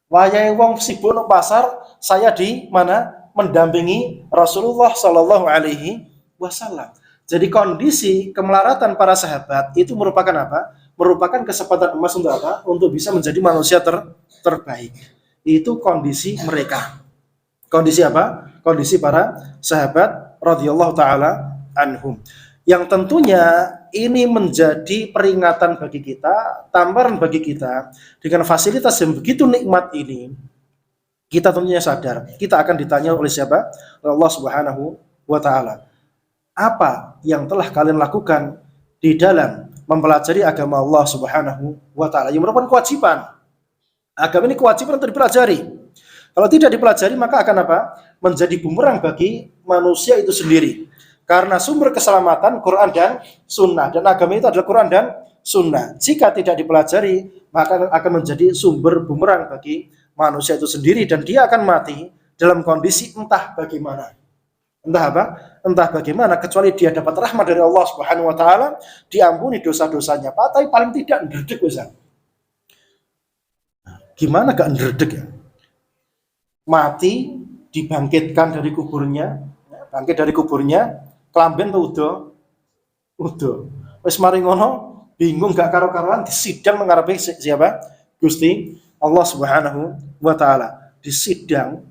Wayahe wong sibuk nok pasar, saya di mana mendampingi Rasulullah Shallallahu Alaihi Wasallam. Jadi kondisi kemelaratan para sahabat itu merupakan apa? Merupakan kesempatan emas untuk apa? Untuk bisa menjadi manusia terbaik. Itu kondisi mereka. Kondisi apa? Kondisi para sahabat radhiyallahu taala anhum. Yang tentunya ini menjadi peringatan bagi kita, tambahan bagi kita dengan fasilitas yang begitu nikmat ini. Kita tentunya sadar, kita akan ditanya oleh siapa? Oleh Allah Subhanahu wa taala. Apa yang telah kalian lakukan di dalam mempelajari agama Allah Subhanahu wa taala? Yang merupakan kewajiban. Agama ini kewajiban untuk dipelajari. Kalau tidak dipelajari maka akan apa? Menjadi bumerang bagi manusia itu sendiri. Karena sumber keselamatan Quran dan Sunnah, dan agama itu adalah Quran dan Sunnah. Jika tidak dipelajari maka akan menjadi sumber bumerang bagi manusia itu sendiri, dan dia akan mati dalam kondisi entah bagaimana. Entah apa? Entah bagaimana, kecuali dia dapat rahmat dari Allah Subhanahu wa taala, diampuni dosa-dosanya. Tapi paling tidak ndredeg wis. Gimana gak ndredeg ya? Mati, dibangkitkan dari kuburnya, bangkit dari kuburnya, kelamben tuh udah. Wis mari ngono, bingung gak karo-karoan, disidang mengharapi siapa? Gusti Allah Subhanahu wa taala. Disidang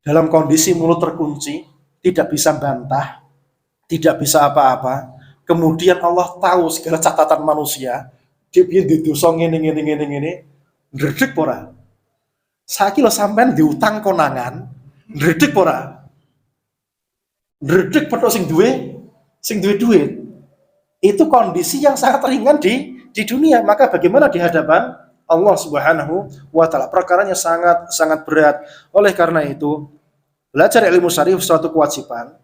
dalam kondisi mulut terkunci, tidak bisa bantah, tidak bisa apa-apa. Kemudian Allah tahu segala catatan manusia. Dia biyen dosa ngene, ndredeg ora? Saiki lho sampean diutang konangan, ndredeg ora? Ndredeg petuk sing duwe duit. Itu kondisi yang sangat ringan di dunia, maka bagaimana di hadapan Allah Subhanahu wa taala? Perkaranya sangat berat. Oleh karena itu, belajar ilmu syar'i suatu kewajiban.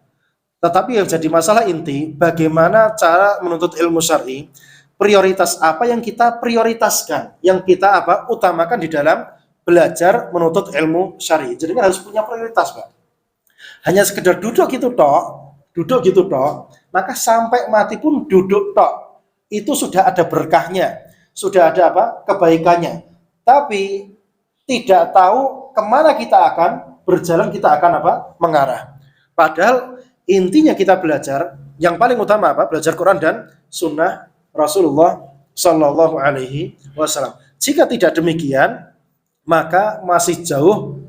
Tetapi yang jadi masalah inti, bagaimana cara menuntut ilmu syar'i? Prioritas apa yang kita prioritaskan, yang kita utamakan di dalam belajar menuntut ilmu syar'i. Jadi harus punya prioritas, Pak. Hanya sekedar duduk gitu tok, maka sampai mati pun duduk tok. Itu sudah ada berkahnya, sudah ada kebaikannya. Tapi tidak tahu kemana kita akan berjalan, kita akan mengarah. Padahal intinya kita belajar, yang paling utama belajar Quran dan Sunnah Rasulullah Shallallahu Alaihi Wasallam. Jika tidak demikian, maka masih jauh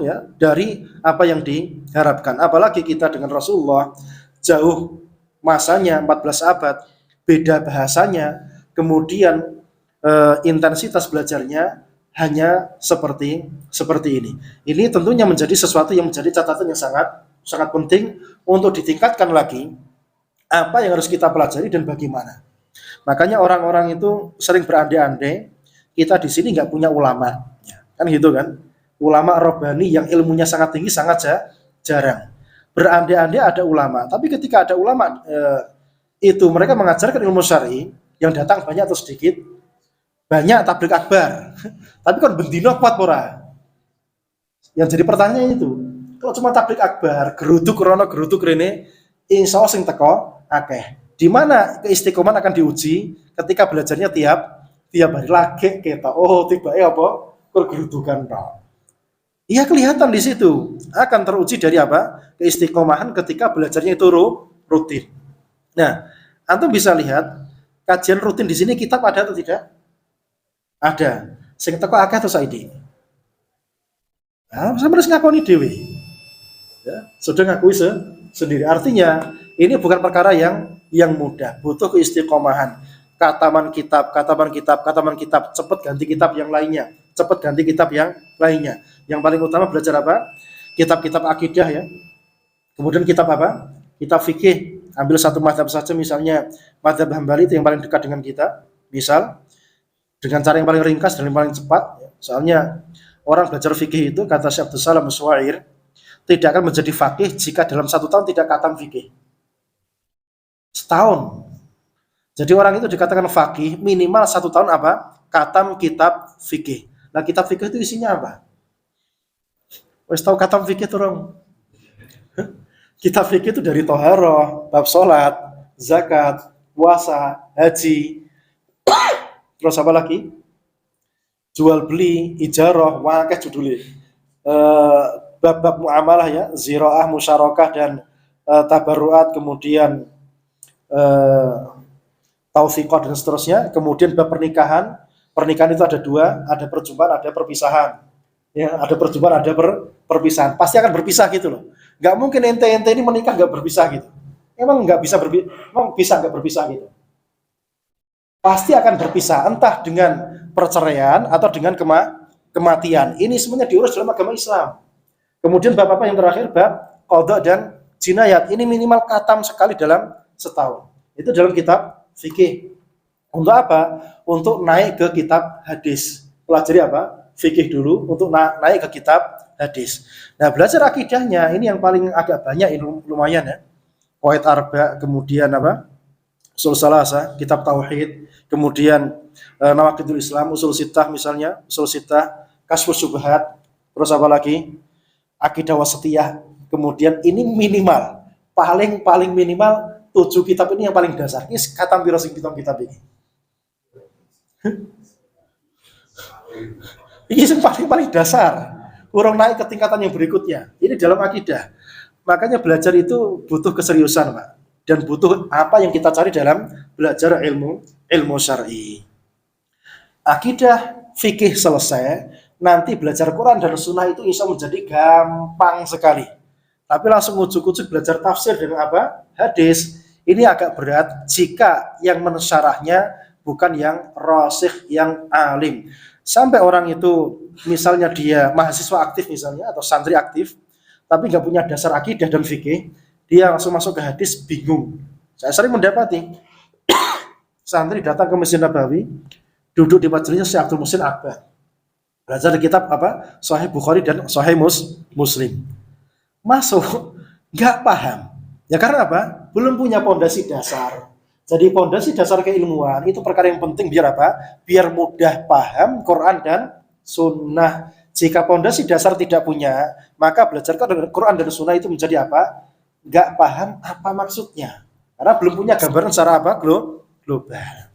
ya dari apa yang diharapkan. Apalagi kita dengan Rasulullah jauh masanya 14 abad, beda bahasanya, kemudian intensitas belajarnya hanya seperti ini. Ini tentunya menjadi sesuatu yang menjadi catatan yang sangat penting untuk ditingkatkan lagi apa yang harus kita pelajari dan bagaimana. Makanya orang-orang itu sering berandai-andai kita di sini nggak punya ulama, kan gitu kan? Ulama Rabbani yang ilmunya sangat tinggi sangat jarang. Berandai-andai ada ulama, tapi ketika ada ulama itu mereka mengajarkan ilmu syar'i, yang datang banyak atau sedikit? Banyak, tabligh akbar. Tapi kan bendino kuat ora? Yang jadi pertanyaan itu, kalau cuma tabligh akbar, geruduk rene, insya Allah sing teko akeh. Di mana keistiqomahan akan diuji ketika belajarnya tiap hari lagi kita. Oh, tiba-tiba kegerudukan tok. Iya, kelihatan di situ akan teruji dari keistiqomahan ketika belajarnya itu rutin. Nah, antum bisa lihat kajian rutin di sini kitab ada atau tidak? Ada. Sing teko akeh atau saiki? Nah, sampe harus ngakoni dhewe. Ya, sudah ngakui sendiri. Artinya ini bukan perkara yang mudah, butuh keistiqomahan. Kataman kitab, cepat ganti kitab yang lainnya, Yang paling utama belajar kitab-kitab akidah ya. Kemudian kitab kitab fikih, ambil satu mazhab saja, misalnya mazhab Hambali itu yang paling dekat dengan kita, misal dengan cara yang paling ringkas dan yang paling cepat, Soalnya orang belajar fikih itu, kata Syekh Abdus Salam Muswair, tidak akan menjadi fakih jika dalam 1 tahun tidak khatam fikih. Setahun. Jadi orang itu dikatakan fakih minimal 1 tahun apa? Khatam kitab fikih. Nah, kitab fikih itu isinya apa? Wes tahu khatam fikih itu dong. Kitab fikih itu dari toharoh, bab sholat, zakat, puasa, haji, terus apa lagi? Jual beli, ijarah, wakeh judulnya. Bab-bab muamalah ya, ziraah, musyarakah dan tabarruat, kemudian taufiqah dan seterusnya. Kemudian bab pernikahan. Pernikahan itu ada 2, ada perjumpaan, ada perpisahan. Ya, ada perjumpaan, ada perpisahan. Pasti akan berpisah gitu loh. Nggak mungkin ente-ente ini menikah nggak berpisah gitu. Emang nggak bisa emang bisa nggak berpisah gitu. Pasti akan berpisah, entah dengan perceraian atau dengan kematian. Ini semuanya diurus dalam agama Islam. Kemudian bab apa yang terakhir? Bab qadha dan jinayat. Ini minimal khatam sekali dalam setahun. Itu dalam kitab fikih. Untuk apa? Untuk naik ke kitab hadis. Pelajari apa? Fikih dulu untuk naik ke kitab hadis. Nah, belajar akidahnya ini yang paling agak banyak, lumayan ya. Qawaid arba, kemudian apa? Usul salasa, kitab tauhid, kemudian nawaqidul Islam, usul sittah misalnya, usul sittah, kasfus syubhat, terus apa lagi? Akidah wasatiyah. Kemudian ini minimal, paling minimal 7 kitab ini yang paling dasar. Ini khatam piro sing kitab ini. Ini yang paling dasar. Kurang naik ke tingkatan yang berikutnya. Ini dalam akidah. Makanya belajar itu butuh keseriusan, Pak. Dan butuh apa yang kita cari dalam belajar ilmu syar'i. Akidah fikih selesai, nanti belajar Quran dan Sunnah itu bisa menjadi gampang sekali. Tapi langsung ujuk-ujuk belajar tafsir dan apa? Hadis. Ini agak berat jika yang mensyarahnya bukan yang rasikh, yang alim. Sampai orang itu misalnya dia mahasiswa aktif misalnya atau santri aktif, tapi nggak punya dasar akidah dan fikih, dia langsung masuk ke hadis bingung. Saya sering mendapati santri datang ke Masjid Nabawi, duduk di majelisnya Syekh Abdul Muhsin Abbah, belajar di kitab apa? Sahih Bukhari dan Sahih Muslim. Masuk nggak paham. Ya karena apa? Belum punya pondasi dasar. Jadi pondasi dasar keilmuan itu perkara yang penting biar apa? Biar mudah paham Quran dan Sunnah. Jika pondasi dasar tidak punya, maka belajar Quran dan Sunnah itu menjadi apa? Nggak paham apa maksudnya. Karena belum punya gambaran secara apa? Global.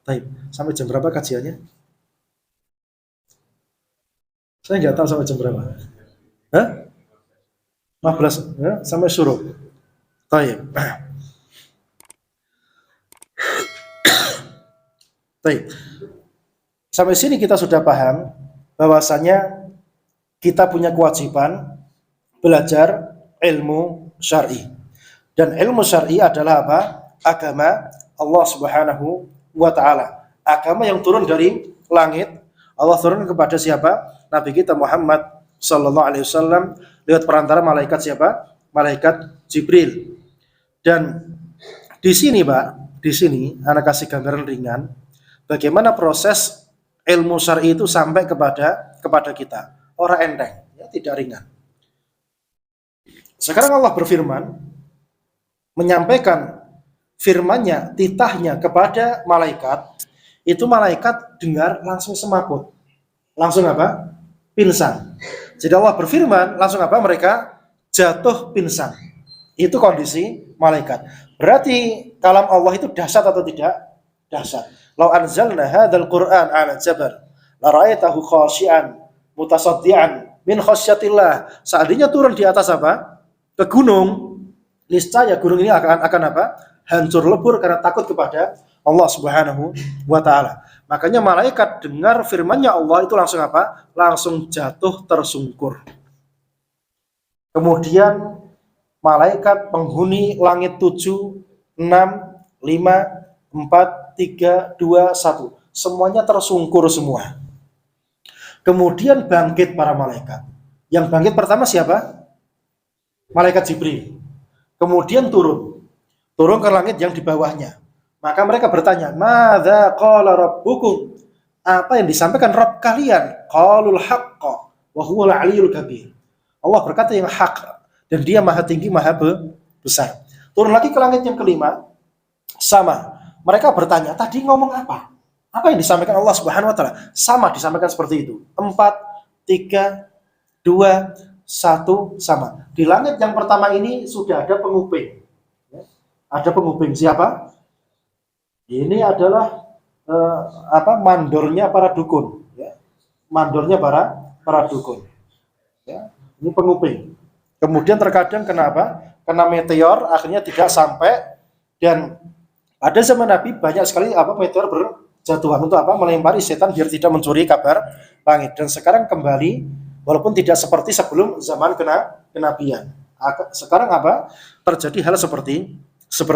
Baik, sampai jam berapa kajiannya? Saya nggak tahu sampai jam berapa. Hah? 15 ya? Sampai suruh. Baik. Baik. Sampai sini kita sudah paham bahwasanya kita punya kewajiban belajar ilmu syar'i. Dan ilmu syar'i adalah apa? Agama Allah Subhanahu wa taala. Agama yang turun dari langit. Allah turun kepada siapa? Nabi kita Muhammad sallallahu alaihi wasallam lewat perantara malaikat siapa? Malaikat Jibril. Dan di sini, Pak, di sini anak kasih gambaran ringan bagaimana proses ilmu syar'i itu sampai kepada kita. Orang enteng, ya, tidak ringan. Sekarang Allah berfirman, menyampaikan firman-Nya, titahnya kepada malaikat, itu malaikat dengar langsung semaput. Langsung apa? Pingsan. Jadi Allah berfirman, langsung apa? Mereka jatuh pingsan. Itu kondisi malaikat. Berarti kalam Allah itu dahsyat atau tidak? Dahsyat. Lau anzalna hadzal Qur'an 'ala jabal la ra'aitahu khashi'an mutasaddian min khasyatillah. Seandainya turun di atas apa? Ke gunung, niscaya gunung ini akan apa? Hancur lebur karena takut kepada Allah Subhanahu wa taala. Makanya malaikat dengar firman-Nya Allah itu langsung apa? Langsung jatuh tersungkur. Kemudian malaikat penghuni langit 7, 6, 5, 4, 3, 2, 1. Semuanya tersungkur semua. Kemudian bangkit para malaikat. Yang bangkit pertama siapa? Malaikat Jibril. Kemudian turun ke langit yang di bawahnya. Maka mereka bertanya, "Madza qala rabbukum?" apa yang disampaikan Rabb kalian. Qalul haqqa wa huwal aliyyul kabir. Allah berkata yang hak dan dia maha tinggi, maha besar. Turun lagi ke langit yang kelima, sama. Mereka bertanya, tadi ngomong apa? Apa yang disampaikan Allah Subhanahu wa taala? Sama disampaikan seperti itu. 4, 3, 2, 1 sama. Di langit yang pertama ini sudah ada penguping. Ada penguping siapa? Ini adalah mandornya para dukun, ya. Mandornya para dukun. Ya. Ini penguping. Kemudian terkadang kenapa? Karena meteor akhirnya tidak sampai, dan pada zaman Nabi banyak sekali meteor berjatuhan untuk melempari setan biar tidak mencuri kabar langit. Dan sekarang kembali, walaupun tidak seperti sebelum zaman kenabian. Sekarang terjadi hal seperti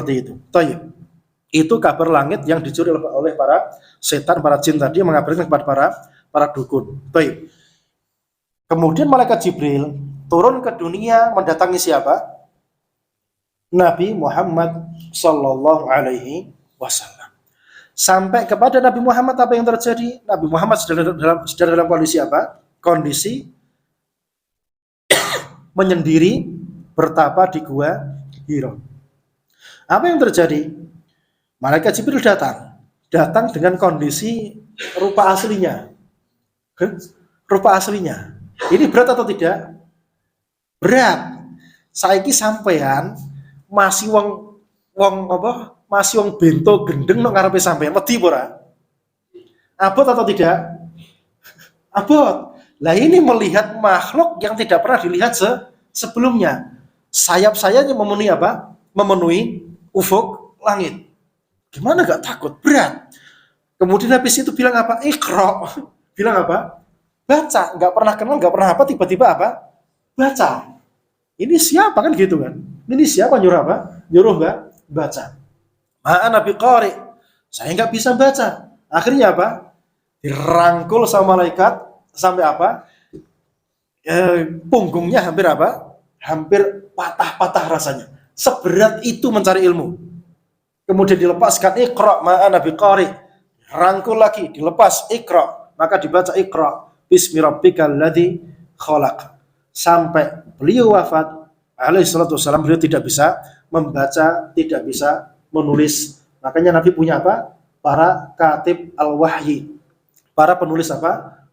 itu. Tayyib. Itu kabar langit yang dicuri oleh para setan, para jin tadi, mengabarkan kepada para dukun. Baik. Kemudian malaikat Jibril turun ke dunia mendatangi siapa? Nabi Muhammad sallallahu alaihi wasallam. Sampai kepada Nabi Muhammad apa yang terjadi? Nabi Muhammad sedang dalam kondisi apa? Kondisi menyendiri, bertapa di gua Hira. Apa yang terjadi? Malaikat Jibril datang dengan kondisi rupa aslinya. Rupa aslinya. Ini berat atau tidak? Berat. Saiki sampean masih masih wong bento gendeng nang ngarepe sampean, wedi ora? Abot atau tidak? Abot. Lah ini melihat makhluk yang tidak pernah dilihat sebelumnya. Sayap-sayapnya memenuhi ufuk langit. Gimana gak takut? Berat. Kemudian habis itu bilang apa? Iqra. Bilang apa? Baca. Gak pernah kenal, gak pernah tiba-tiba baca. Ini siapa kan gitu kan? Ini siapa nyuruh Nyuruh baca. Ma'ana biqari. Saya gak bisa baca. Akhirnya dirangkul sama malaikat sampai punggungnya hampir patah-patah rasanya. Seberat itu mencari ilmu. Kemudian dilepaskan, Iqra ma'ana biqari. Rangkul lagi, dilepas, Iqra. Maka dibaca Iqra bismi rabbikal ladzi khalaq. Sampai beliau wafat alaihi salatu wassalam, beliau tidak bisa membaca, tidak bisa menulis. Makanya Nabi punya para katib al-wahyi. Para penulis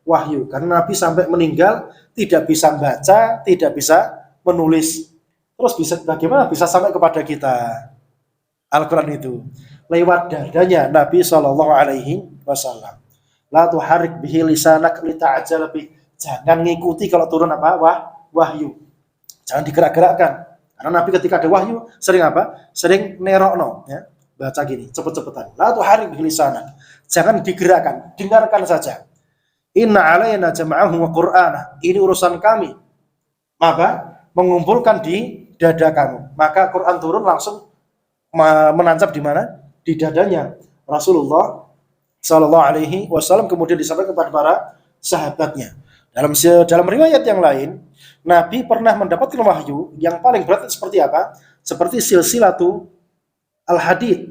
wahyu. Karena Nabi sampai meninggal tidak bisa baca, tidak bisa menulis. Terus bagaimana bisa sampai kepada kita? Al-Quran itu lewat dadanya Nabi Shallallahu Alaihi Wasallam. La tuharrik bihi lisanak lita'ajjal bih. Jangan ngikuti kalau turun wahyu. Jangan digerak-gerakkan. Karena Nabi ketika ada wahyu sering Sering nerokno, ya. Baca gini, cepet-cepetan. La tuharrik bihi lisanak. Jangan digerakkan, dengarkan saja. Inna alaina jama'ahu wa qur'ana. Ini urusan kami. Mengumpulkan di dada kamu. Maka Quran turun langsung menancap di mana? Di dadanya Rasulullah Sallallahu Alaihi Wasallam. Kemudian disampaikan kepada para sahabatnya. Dalam riwayat yang lain, Nabi pernah mendapatkan wahyu yang paling berat seperti apa? Seperti silsilatu al-hadid,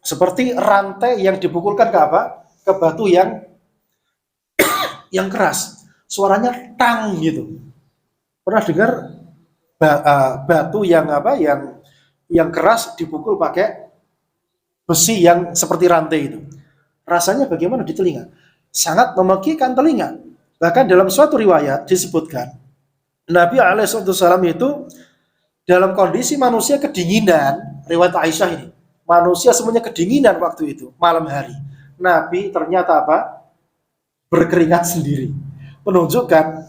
seperti rantai yang dipukulkan ke batu yang keras. Suaranya tang gitu. Pernah dengar batu yang keras dipukul pakai besi yang seperti rantai itu. Rasanya bagaimana di telinga? Sangat memegihkan telinga. Bahkan dalam suatu riwayat disebutkan, Nabi alaihissalam itu dalam kondisi manusia kedinginan, riwayat Aisyah ini. Manusia semuanya kedinginan waktu itu, malam hari. Nabi ternyata berkeringat sendiri. Menunjukkan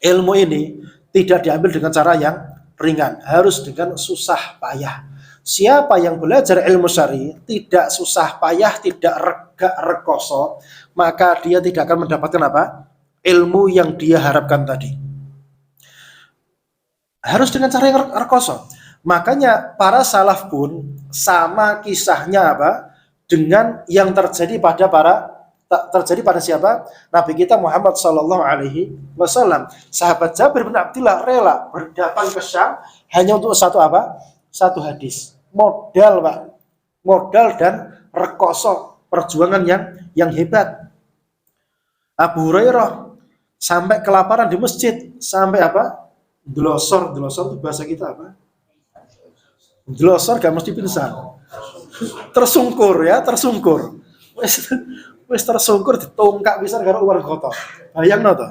ilmu ini tidak diambil dengan cara yang ringan, harus dengan susah payah. Siapa yang belajar ilmu syar'i tidak susah payah, tidak rekoso, maka dia tidak akan mendapatkan ilmu yang dia harapkan tadi. Harus dengan cara yang rekoso. Makanya para salaf pun sama kisahnya dengan yang terjadi pada siapa? Nabi kita Muhammad sallallahu alaihi wasallam. Sahabat Jabir bin Abdullah rela berdatang ke Syam hanya untuk satu hadis. Modal dan rekoso perjuangan yang hebat. Abu Hurairah sampai kelaparan di masjid, sampai apa? Delosor itu bahasa kita apa? Delosor gak mesti pingsan. Tersungkur. Wis tersungkur ditongkak pisan karo uang kotor. Bayangno to.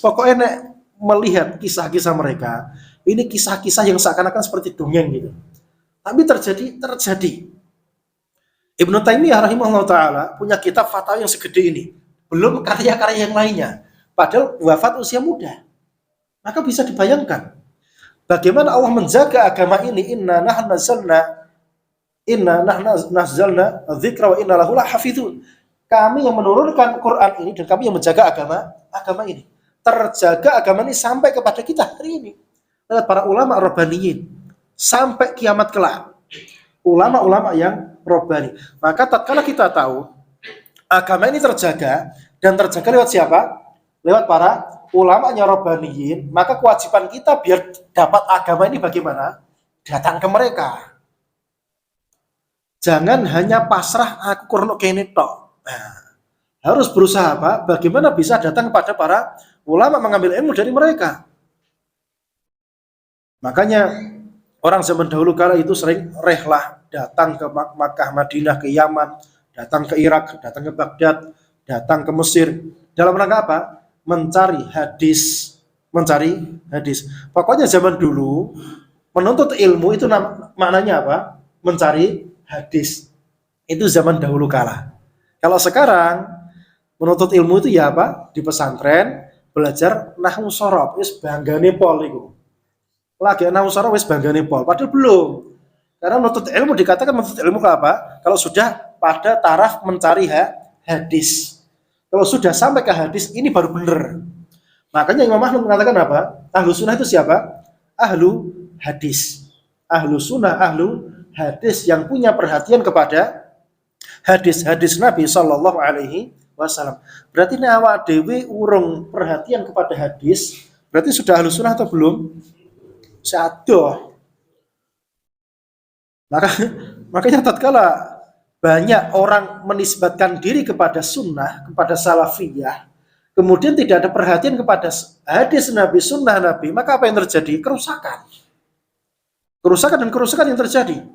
Pokoknya nek melihat kisah-kisah mereka, ini kisah-kisah yang seakan-akan seperti dongeng gitu. Tapi terjadi. Ibnu Taimiyah rahimahullah taala punya kitab fatwa yang segede ini. Belum karya-karya yang lainnya. Padahal wafat usia muda. Maka bisa dibayangkan bagaimana Allah menjaga agama ini. Inna nazzalna dzikra wa inna lahu lahafizun. Kami yang menurunkan Quran ini dan kami yang menjaga agama ini. Terjaga agama ini sampai kepada kita hari ini. Lewat para ulama rabbaniyin sampai kiamat kelak. Ulama-ulama yang rabbani. Maka tatkala kita tahu agama ini terjaga dan terjaga lewat siapa? Lewat para ulamanya rabbaniyin, maka kewajiban kita biar dapat agama ini bagaimana? Datang ke mereka. Jangan hanya pasrah aku kurang kene tok. Nah, harus berusaha apa? Bagaimana bisa datang kepada para ulama mengambil ilmu dari mereka. Makanya orang zaman dahulu kala itu sering rehlah datang ke Makkah, Madinah, ke Yaman, datang ke Irak, datang ke Baghdad, datang ke Mesir. Dalam rangka apa? Mencari hadis. Pokoknya zaman dulu menuntut ilmu itu maknanya apa? Mencari hadis. Itu zaman dahulu kala. Kalau sekarang menuntut ilmu itu ya apa? Di pesantren belajar nahwu shorof, wis banggane pol iku. Lagi nahwu shorof wis banggane pol, padahal belum. Karena menuntut ilmu dikatakan menuntut ilmu ke apa? Kalau sudah pada taraf mencari hadis. Kalau sudah sampai ke hadis ini baru benar. Makanya Imam Ahmad mengatakan apa? Ahlu sunnah itu siapa? Ahlu hadis. Ahlu sunnah, ahlu hadis yang punya perhatian kepada hadis-hadis Nabi Sallallahu Alaihi Wasallam. Berarti ini awak dewi urung perhatian kepada hadis. Berarti sudah ahlu sunnah atau belum? Sadoh. Makanya tatkala banyak orang menisbatkan diri kepada sunnah, kepada salafiyah, kemudian tidak ada perhatian kepada hadis Nabi, sunnah Nabi, maka apa yang terjadi? Kerusakan dan kerusakan yang terjadi.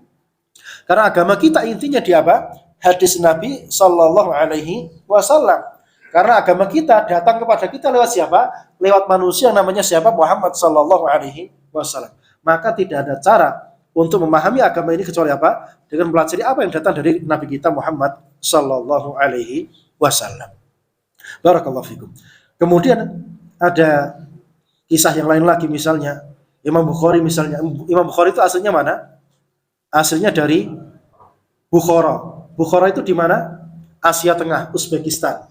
Karena agama kita intinya di apa? Hadis Nabi Sallallahu Alaihi Wasallam. Karena agama kita datang kepada kita lewat siapa? Lewat manusia namanya siapa? Muhammad Sallallahu Alaihi Wasallam. Maka tidak ada cara untuk memahami agama ini kecuali apa? Dengan mempelajari apa yang datang dari Nabi kita Muhammad Sallallahu Alaihi Wasallam. Barakallahu fikum. Kemudian ada kisah yang lain lagi, misalnya Imam Bukhari misalnya. Imam Bukhari itu aslinya mana? Aslinya dari Bukhara. Bukhara itu di mana? Asia Tengah, Uzbekistan.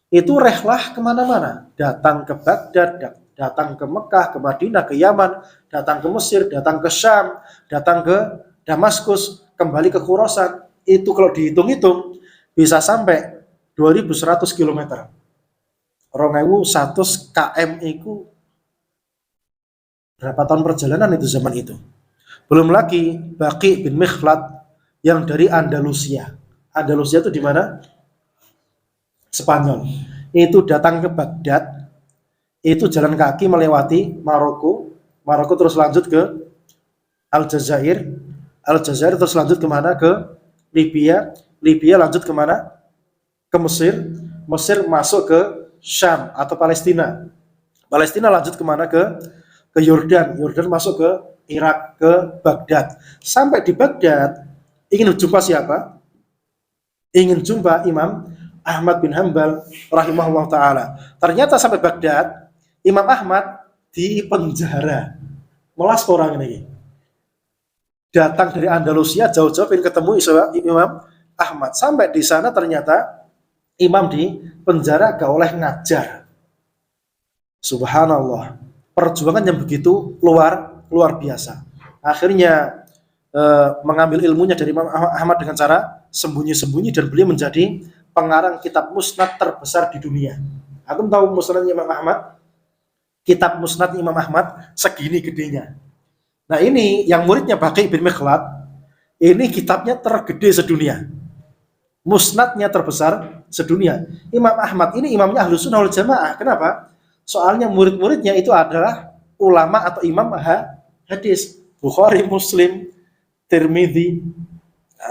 Itu rehlah kemana-mana. Datang ke Baghdad, datang ke Mekah, ke Madinah, ke Yaman, datang ke Mesir, datang ke Syam, datang ke Damaskus, kembali ke Khurasan. Itu kalau dihitung-hitung bisa sampai 2100 km. 2100 km itu berapa tahun perjalanan itu zaman itu. Belum lagi Baqi bin Mikhlad yang dari Andalusia. Andalusia itu di mana? Spanyol. Itu datang ke Baghdad. Itu jalan kaki melewati Maroko terus lanjut ke Aljazair terus lanjut kemana? Ke Libya lanjut kemana? Ke Mesir masuk ke Syam atau Palestina lanjut kemana? Ke Yordan masuk ke Irak, ke Baghdad. Sampai di Baghdad ingin jumpa siapa? Ingin jumpa Imam Ahmad bin Hanbal rahimahullah ta'ala. Ternyata sampai Baghdad Imam Ahmad di penjara. Melas orang ini. Datang dari Andalusia jauh-jauh ingin ketemu Imam Ahmad. Sampai di sana ternyata Imam di penjara gak oleh ngajar. Subhanallah. Perjuangan yang begitu luar biasa. Akhirnya mengambil ilmunya dari Imam Ahmad dengan cara sembunyi-sembunyi dan beliau menjadi pengarang kitab musnad terbesar di dunia. Aku tahu musnadnya Imam Ahmad? Kitab musnad Imam Ahmad segini gedenya. Nah ini yang muridnya Baqi bin Mikhlad Ini kitabnya tergede sedunia. Musnadnya terbesar sedunia. Imam Ahmad ini imamnya Ahlus Sunnah wal Jamaah. Kenapa? Soalnya murid-muridnya itu adalah ulama atau imam hadis. Bukhari, Muslim, Tirmidzi,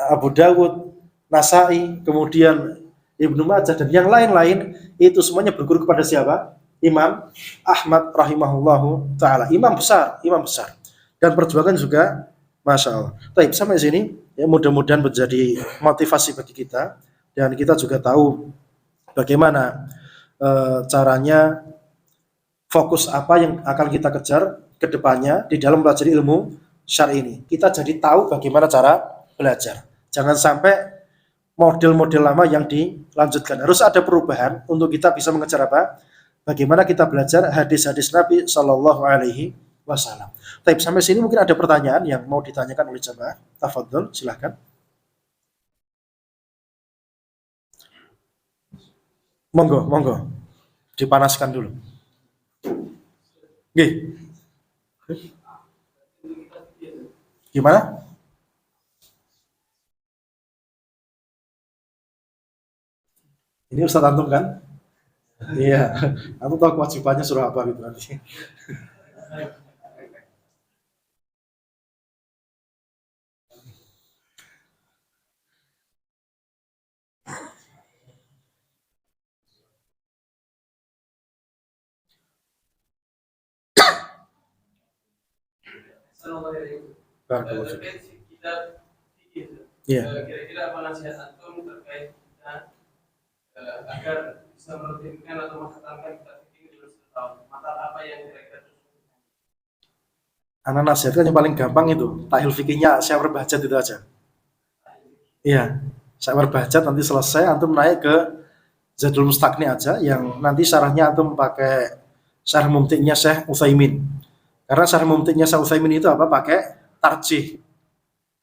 Abu Dawud, Nasai, kemudian Ibnu Majah dan yang lain-lain, itu semuanya berguru kepada siapa? Imam Ahmad rahimahullahu taala. Imam besar. Dan perjuangan juga Masya Allah. Baik, sampai sini ya, mudah-mudahan menjadi motivasi bagi kita dan kita juga tahu bagaimana caranya, fokus apa yang akan kita kejar ke depannya di dalam belajar ilmu syar'i ini. Kita jadi tahu bagaimana cara belajar. Jangan sampai model-model lama yang dilanjutkan. Harus ada perubahan untuk kita bisa mengejar apa? Bagaimana kita belajar hadis-hadis Nabi Shallallahu Alaihi Wasallam. Baik, sampai sini mungkin ada pertanyaan yang mau ditanyakan oleh jemaah. Tafadhol, silahkan. Monggo. Dipanaskan dulu. Oke. Gimana? Ini Ustaz Antum kan? Iya. Antum tahu kewajibannya surah apa gitu nanti. Barakallahu fiik. Iya. Kira-kira apa nasihat antum terkait agar bisa merutinkan atau menghatamkan kitab fikih dulu setahun? Mata apa yang kira-kira Anak nasihatkan yang paling gampang itu tahlil fikihnya saya berbahajat itu aja. Iya, saya berbahajat nanti selesai antum naik ke Zadul Mustaqni aja yang nanti syarahnya antum pakai syarah mumtiknya Syekh Utsaimin. Karena syarah mumtiknya Syekh Utsaimin itu apa? Pakai tarjih.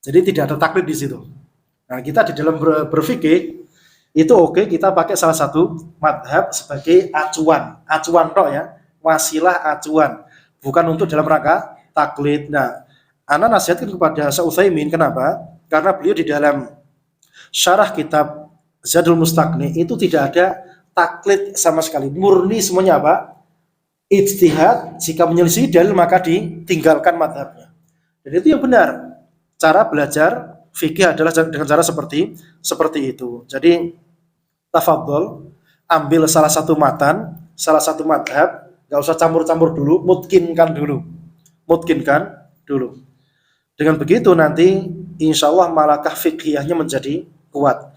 Jadi tidak ada taklid di situ. Nah, kita di dalam berfikih itu oke, kita pakai salah satu madhab sebagai acuan tok ya, wasilah acuan, bukan untuk dalam rangka taklid. Nah, ana nasihatkan kepada Syekh Utsaimin, kenapa? Karena beliau di dalam syarah kitab Zadul Mustaqni itu tidak ada taklid sama sekali, murni semuanya apa? Ijtihad. Jika menyelisih dalil maka ditinggalkan madhabnya. Dan itu yang benar. Cara belajar fikih adalah dengan cara seperti itu. Jadi tafadhol, ambil salah satu matan, salah satu madhab, nggak usah campur-campur dulu, mutkinkan dulu. Dengan begitu nanti insya Allah malakah fikihnya menjadi kuat.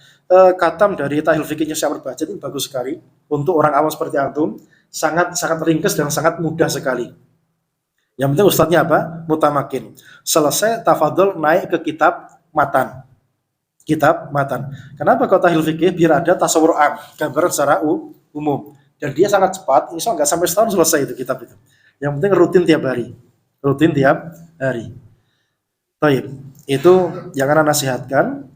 Katam dari tahlil fikihnya Syekh Bahjat itu bagus sekali untuk orang awam seperti antum, sangat ringkas dan sangat mudah sekali. Yang penting ustadznya apa? Mutamakin. Selesai tafadhol naik ke kitab matan. Kenapa kau tahlil fikih? Biar ada tasawur am, gambaran secara umum. Dan dia sangat cepat, insya Allah nggak sampai setahun selesai itu kitab itu. Yang penting rutin tiap hari. Baik, itu yang anak nasihatkan,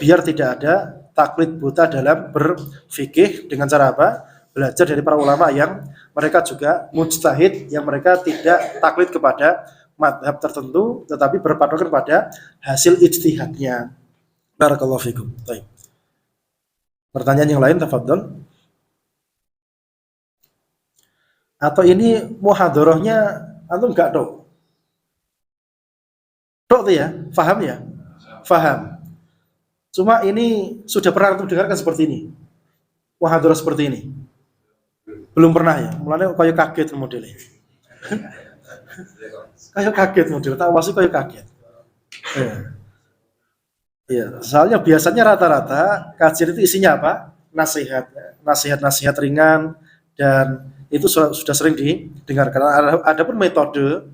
biar tidak ada taklid buta dalam berfikih dengan cara apa? Belajar dari para ulama yang mereka juga mujtahid, yang mereka tidak taklid kepada madhab tertentu, tetapi berpatokan pada hasil ijtihadnya. Barakallahu fikum. Baik. Pertanyaan yang lain, tafadhol. Atau ini muhadharahnya antum enggak tahu? Tahu tuh ya? Faham ya? Faham. Cuma ini sudah pernah antum dengarkan seperti ini. Muhadharah seperti ini. Belum pernah ya? Mulanya kayak kaget modelnya. Kayak kaget model, tak wasi kayak kaget. Iya, soalnya biasanya rata-rata kajian itu isinya apa? Nasihat ringan, dan itu sudah sering didengarkan. Adapun metode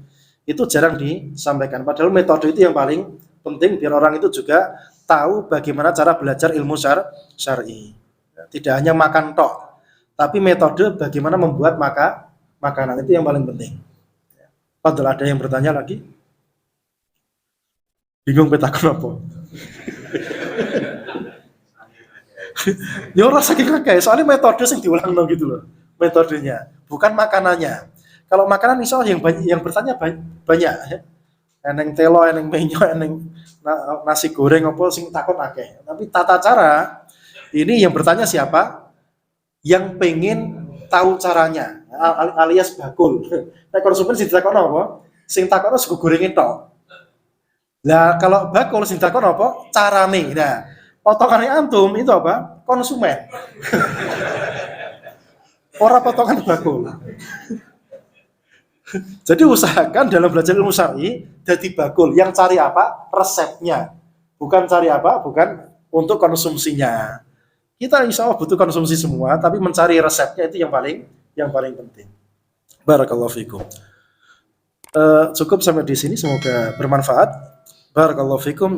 itu jarang disampaikan. Padahal metode itu yang paling penting biar orang itu juga tahu bagaimana cara belajar ilmu syar'i. Tidak hanya makan tok, tapi metode bagaimana membuat makanan itu yang paling penting. Padahal ada yang bertanya lagi? Bingung petakon apa? Ya orang saking kakek, soalnya metode yang diulang gitu loh, metodenya, bukan makanannya. Kalau makanan insya Allah yang bertanya banyak ya. eneng telo, eneng menyo, eneng nasi goreng apa sing takon akeh. Tapi tata cara ini yang bertanya siapa? Yang pengen tahu caranya, alias bakul. Nek konsumen sing ditakon apa? Sing takon sego goreng tok. Lah kalau bakul sing ditakon apa? Carane. Nah, potongannya antum itu apa? Konsumen. Ora potongan bakul. Jadi usahakan dalam belajar ilmu syar'i jadi bakul. Yang cari apa? Resepnya. Bukan cari apa? Bukan untuk konsumsinya. Kita insya Allah butuh konsumsi semua, tapi mencari resepnya itu yang paling penting. Barakallahu fikum. Cukup sampai di sini, semoga bermanfaat. Barakallahu fikum.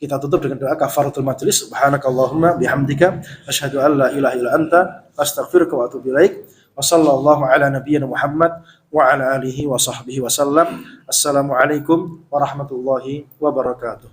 Kita tutup dengan doa kafaratul majlis. Subhanakallahumma bihamdika asyhadu an la ilaha illa anta astaghfiruka wa atubu ilaik. Wa sallallahu ala nabiyyina Muhammad wa ala alihi wa sahbihi wa sallam. Assalamualaikum warahmatullahi wabarakatuh.